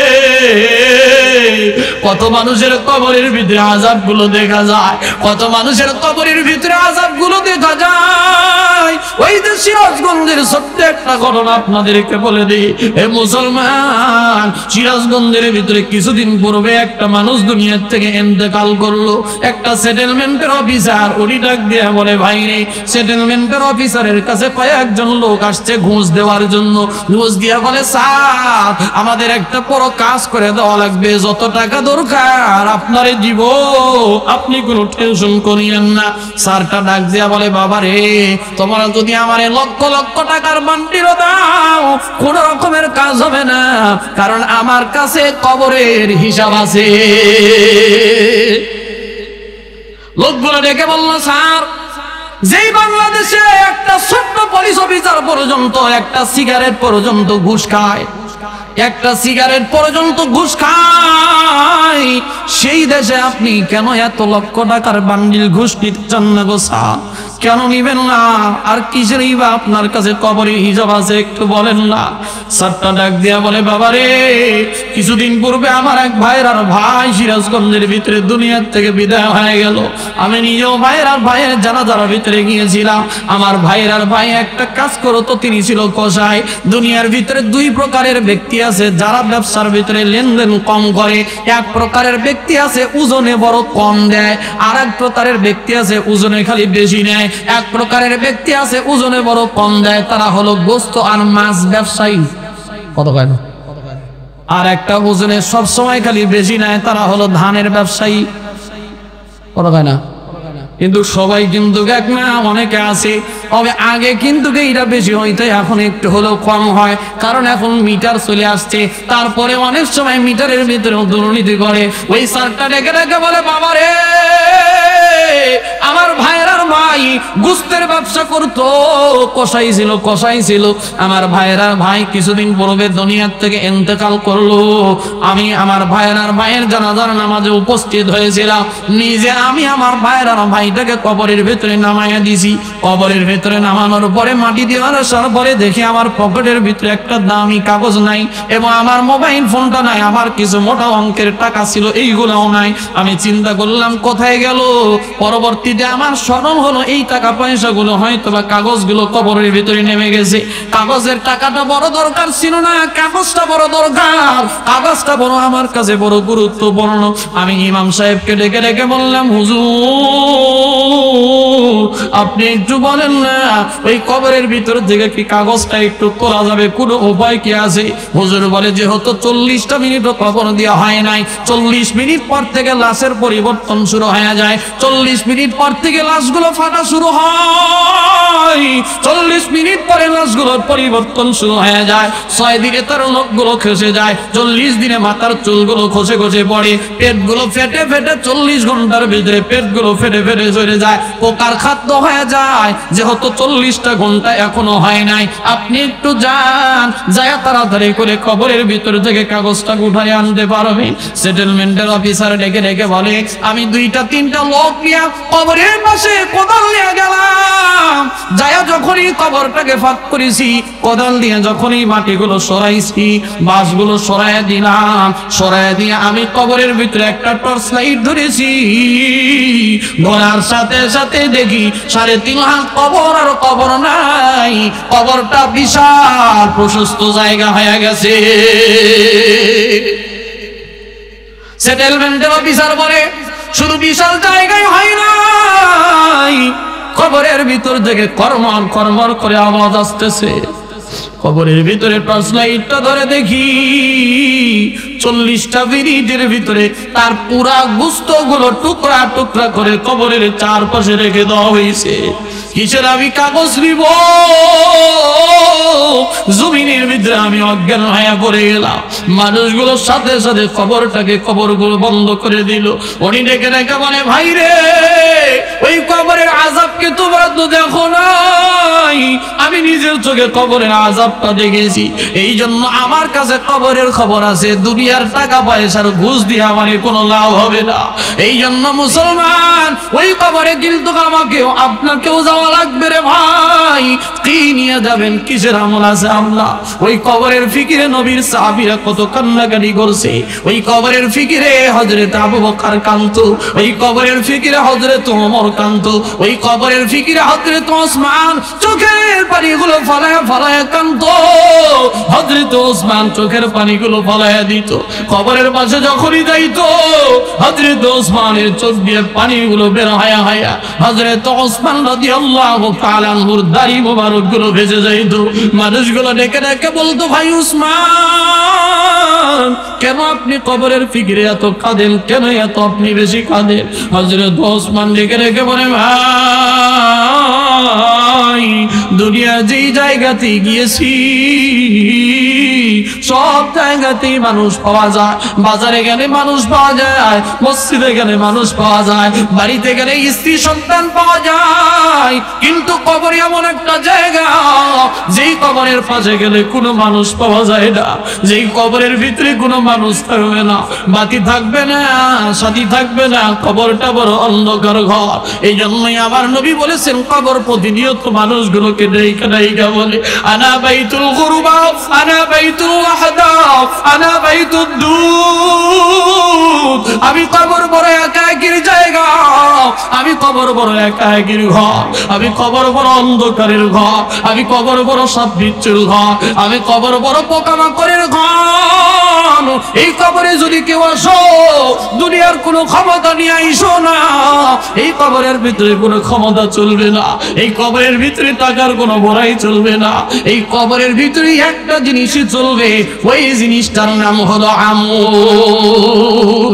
কত মানুষের কবরের ভিতরে আযাবগুলো দেখা যায়, কত মানুষের কবরের ভিতরে আযাবগুলো দেখা যায়। ওই যে সিরাজগঞ্জের সত্য একটা ঘটনা আপনাদেরকে বলে দিই, এ মুসলমান, সিরাজগঞ্জের ভিতরে কিছুদিন পূর্বে একটা মানুষ দুনিয়ার থেকে ইন্তেকাল করলো। একটা সেটেলমেন্টের অফিসার উনি ডাক দিয়ে বলে ভাই রে, সেটেলমেন্টের অফিসারের কাছে কয়েকজন লোক আসছে ঘুষ দেওয়ার জন্য। ঘুষ দিয়ে বলে স্যার আমাদের একটা বড় কাজ করে দেওয়া লাগবে, যত টাকা দরকার আপনারে দিব, আপনি কোনো টেনশন করিয়েন না। স্যারটা ডাক দিয়া বলে বাবা রে, তোমরা যদি আমারে লক্ষ লক্ষ টাকার বান্ডিলও দাও কোন রকমের কাজ হবে না, কারণ আমার কাছে কবরের হিসাব আছে। লোকগুলো ডেকে বলল স্যার, যেই বাংলাদেশে একটা ছোট্ট পুলিশ অফিসার পর্যন্ত একটা সিগারেট পর্যন্ত ঘুষ খায়, একটা সিগারেট পর্যন্ত ঘুষ খায়, সেই দেশে আপনি কেন এত লক্ষ টাকার বান্ডিল ঘুষ নিতে চান না গো স্যার? কেন নিবেন না? আর কিসেরই বা আপনার কাছে কবরের হিসাব আছে একটু বলেন না। স্যারটা ডাক দিয়া বলে বাবা রে, কিছুদিন পূর্বে আমার এক ভাইয়ের আর ভাই সিরাজগঞ্জের ভিতরে দুনিয়ার থেকে বিদায় হয়ে গেল। আমি নিজেও ভাইয়ের আর ভাইয়ের জানাজার ভিতরে গিয়েছিলাম। আমার ভাইয়ের আর ভাই একটা কাজ করতো, তিনি ছিল কসাই। দুনিয়ার ভিতরে 2 প্রকারের ব্যক্তি আছে যারা ব্যবসার ভিতরে লেনদেন কম করে। এক প্রকারের ব্যক্তি আছে ওজনে বড় কম দেয়, আর এক প্রকারের ব্যক্তি আছে ওজনে খালি বেশি নেয়। এক প্রকারের ব্যক্তি আছে ওজনে বড় কম দেয়, তারা হলো গোস্ত আর মাছ ব্যবসায়ী। কত কয় না? আর একটা ওজনে সব সময় খালি বেশি নেয়, তারা হলো ধানের ব্যবসায়ী। কত কয় না? কিন্তু সবাই কিন্তু এক না, অনেকে আছে তবে আগে কিন্তু এইটা বেশি হইতো, এখন একটু হলেও কম হয়, কারণ এখন মিটার চলে আসছে। তারপরে অনেক সময় মিটারের ভিতরে দুর্নীতি করে। ওই স্যারটা ডেকে ডেকে বলে, বাবা রে, আমার ভাইয়ের ভাই গুস্তের ব্যবসা করতো, কসাই ছিল। আমার ভাই কিছুদিন পূর্বে দুনিয়ার থেকে ইন্তেকাল করলো। আমি আমার ভাইয়ের জানাজার নামাজে উপস্থিত হয়েছিলাম। নিজে আমি আমার ভাইটাকে কবরের ভেতরে নামাইয়া দিছি। কবরের ভেতরে নামানোর পরে মাটি দেওয়ার আসার পরে দেখি আমার পকেটের ভিতরে একটা দামি কাগজ নাই, এবং আমার মোবাইল ফোনটা নাই, আমার কিছু মোটা অঙ্কের টাকা ছিল, এইগুলোও নাই। আমি চিন্তা করলাম কোথায় গেল। পরবর্তীতে আমার স্মরণ হলো এই টাকা পয়সাগুলো হয়তো বা কাগজগুলো কবরের ভিতরে নেমে গেছে। কাগজের টাকাটা বড় দরকার ছিল না, কাগজটা বড় দরকার, কাগজটা বড় আমার কাছে বড় গুরুত্বপূর্ণ। আমি ইমাম সাহেবকে ডেকে ডেকে বললাম, হুজুর আপনি একটু বলেন না ওই কবরের ভিতর থেকে কি কাগজটা একটু তোলা যাবে, কোনো উপায় কি আছে? হুজুর বলে, যেহেতু 40টা মিনিটও কবর দেওয়া হয় নাই, 40 মিনিট পর থেকে লাশের পরিবর্তন শুরু হয়ে যায়, 40 মিনিট পর থেকে লাশগুলো ফাটা শুরু হয়, 40 মিনিট পরে লাশগুলোর পরিবর্তন শুরু হয়ে যায়, 6 দিনে তার নখগুলো খসে যায়, 40 দিনে মাথার চুলগুলো খসে খসে পড়ে, পেটগুলো ফেটে ফেটে 40 ঘন্টার ভিতরে পেটগুলো ফেটে ফেটে চলে যায়, পোকার খাদ্য হয়ে যায়। যেহেতু 40টা ঘন্টা এখনো হয় নাই, আপনি একটু যান, যায় তাড়াতাড়ি করে কবরের ভিতর থেকে কাগজটা উঠাই আনতে পারবেন। সেটেলমেন্টের অফিসার ডেকে ডেকে বলে, আমি 2-3টা লোক নিয়ে কবরের পাশে কোদাল নিয়ে গেলাম, যায় যখনই কবরটাকে ফাঁক করেছি, কোদাল দিয়ে যখনই মাটিগুলো সরাইছি, বাঁশগুলো সরাইয়া দিলাম, সরাইয়া দিয়ে আমি কবরের ভিতরে একটা টর্চ লাইট ধরেছি, ধরার সাথে সাথে দেখি 3.5 হাত কবর, আর কবর নাই, কবরটা বিশাল প্রশস্ত জায়গা হয়ে গেছে। সেটেলমেন্টের অফিসার বলে, শুধু বিশাল জায়গায় হয় নাই, কবরের ভিতর থেকে কর্মর কর্মর করে আওয়াজ আসতেছে। কবরের ভিতরে টর্চ লাইটটা ধরে দেখি 40টা মিনিটের ভিতরে তার পুরা গোশত গুলো টুকরা টুকরা করে কবরের চারপাশে রেখে দেওয়া হয়েছে। কিসের আমি কাগজ নিব? জমিনের ভিতরে আমি অজ্ঞান হয়ে পড়ে গেলাম। মানুষগুলোর সাথে সাথে কবরগুলো বন্ধ করে দিল। উনি ডেকে ডেকে বলে, ভাই রে, ওই কবরের আযাবকে তোমরা তো দেখো নাই, আমি নিজের চোখে কবরের আযাবটা দেখেছি, এই জন্য আমার কাছে কবরের খবর আছে। দুনিয়ার টাকা পয়সার ঘুষ দিয়ে আমার কোনো লাভ হবে না। এই জন্য মুসলমান, ওই কবরে কিন্তু আমাকেও আপনাকেও যাওয়া লাগবে রে ভাই। কি নিয়ে যাবেন, কিসের আমল আছে আল্লাহ? ওই কবরের ফিকিরে নবীর সাহাবীরা কত কান্নাকাটি করছে। ওই কবরের ফিকিরে হযরত আবু বকর কাঁদতো, ওই কবরের ফিকিরে হযরত ওমর কাঁদতো, ওই কবরের ফিকিরে হযরত ওসমান চোখের পানিগুলো ফলায়া ফলায়া কাঁদতো। হযরত ওসমান চোখের পানিগুলো ফলায়া দিত। কবরের পাশে যখনই যাইতো, হযরত ওসমানের চোখ দিয়ে পানিগুলো বের হয়া হয়া হযরত ওসমান রাদিয়াল্লাহু তাআলা আনহুর দাড়ি মোবারকগুলো ভেসে যাইতো। মানুষগুলো ডেকে ডেকে বলতো, ভাই উসমান, কেন আপনি কবরের ফিকিরে এত কাঁদেন, কেন এত আপনি বেশি কাঁদেন? হযরত ওসমান ডেকে ডেকে বলে, ভাই, দুনিয়া যেই জায়গাতে গিয়েছি সব জায়গাতেই মানুষ পাওয়া যায়। বাজারে গেলে মানুষ পাওয়া যায়, মসজিদে গেলে মানুষ পাওয়া যায়, বাড়িতে গেলে স্ত্রী সন্তান পাওয়া যায়, কিন্তু কবর এমন একটা জায়গা, যেই কবরের পাশে গেলে কোনো মানুষ পাওয়া যায় না, যেই কবরের ভিতরে কোনো মানুষ থাকবে না, বাতি থাকবে না, সাথী থাকবে না, কবরটা বড় অন্ধকার ঘর। এই জন্যই আমার নবী বলেছেন, কবর প্রতিনিয়ত মানুষগুলোকে ডাইকা ডাইকা বলে, আনা বাইতুল গুরবা, আনা বাইতুল ওয়াহদা, আনা বাইতুদ দুদ। আমি কবর বড় একাকির জায়গা, আমি কবর বড় একাকির ঘর, আমি কবর বড় অন্ধকারের ঘর, আমি কবর বড় সাপ বিচ্ছুর ঘর, আমি কবর বড় পোকামাকড়ের ঘর। এই কবরে যদি কেউ আসো, দুনিয়ার কোনো ক্ষমতা নিয়ে আইসো না, এই কবরের ভিতরে কোনো ক্ষমতা চলবে না, এই কবরের ভিতরে টাকার কোনো বড়াই চলবে না, এই কবরের ভিতরে একটা জিনিসই চলবে, ওই জিনিসটার নাম হলো আমল।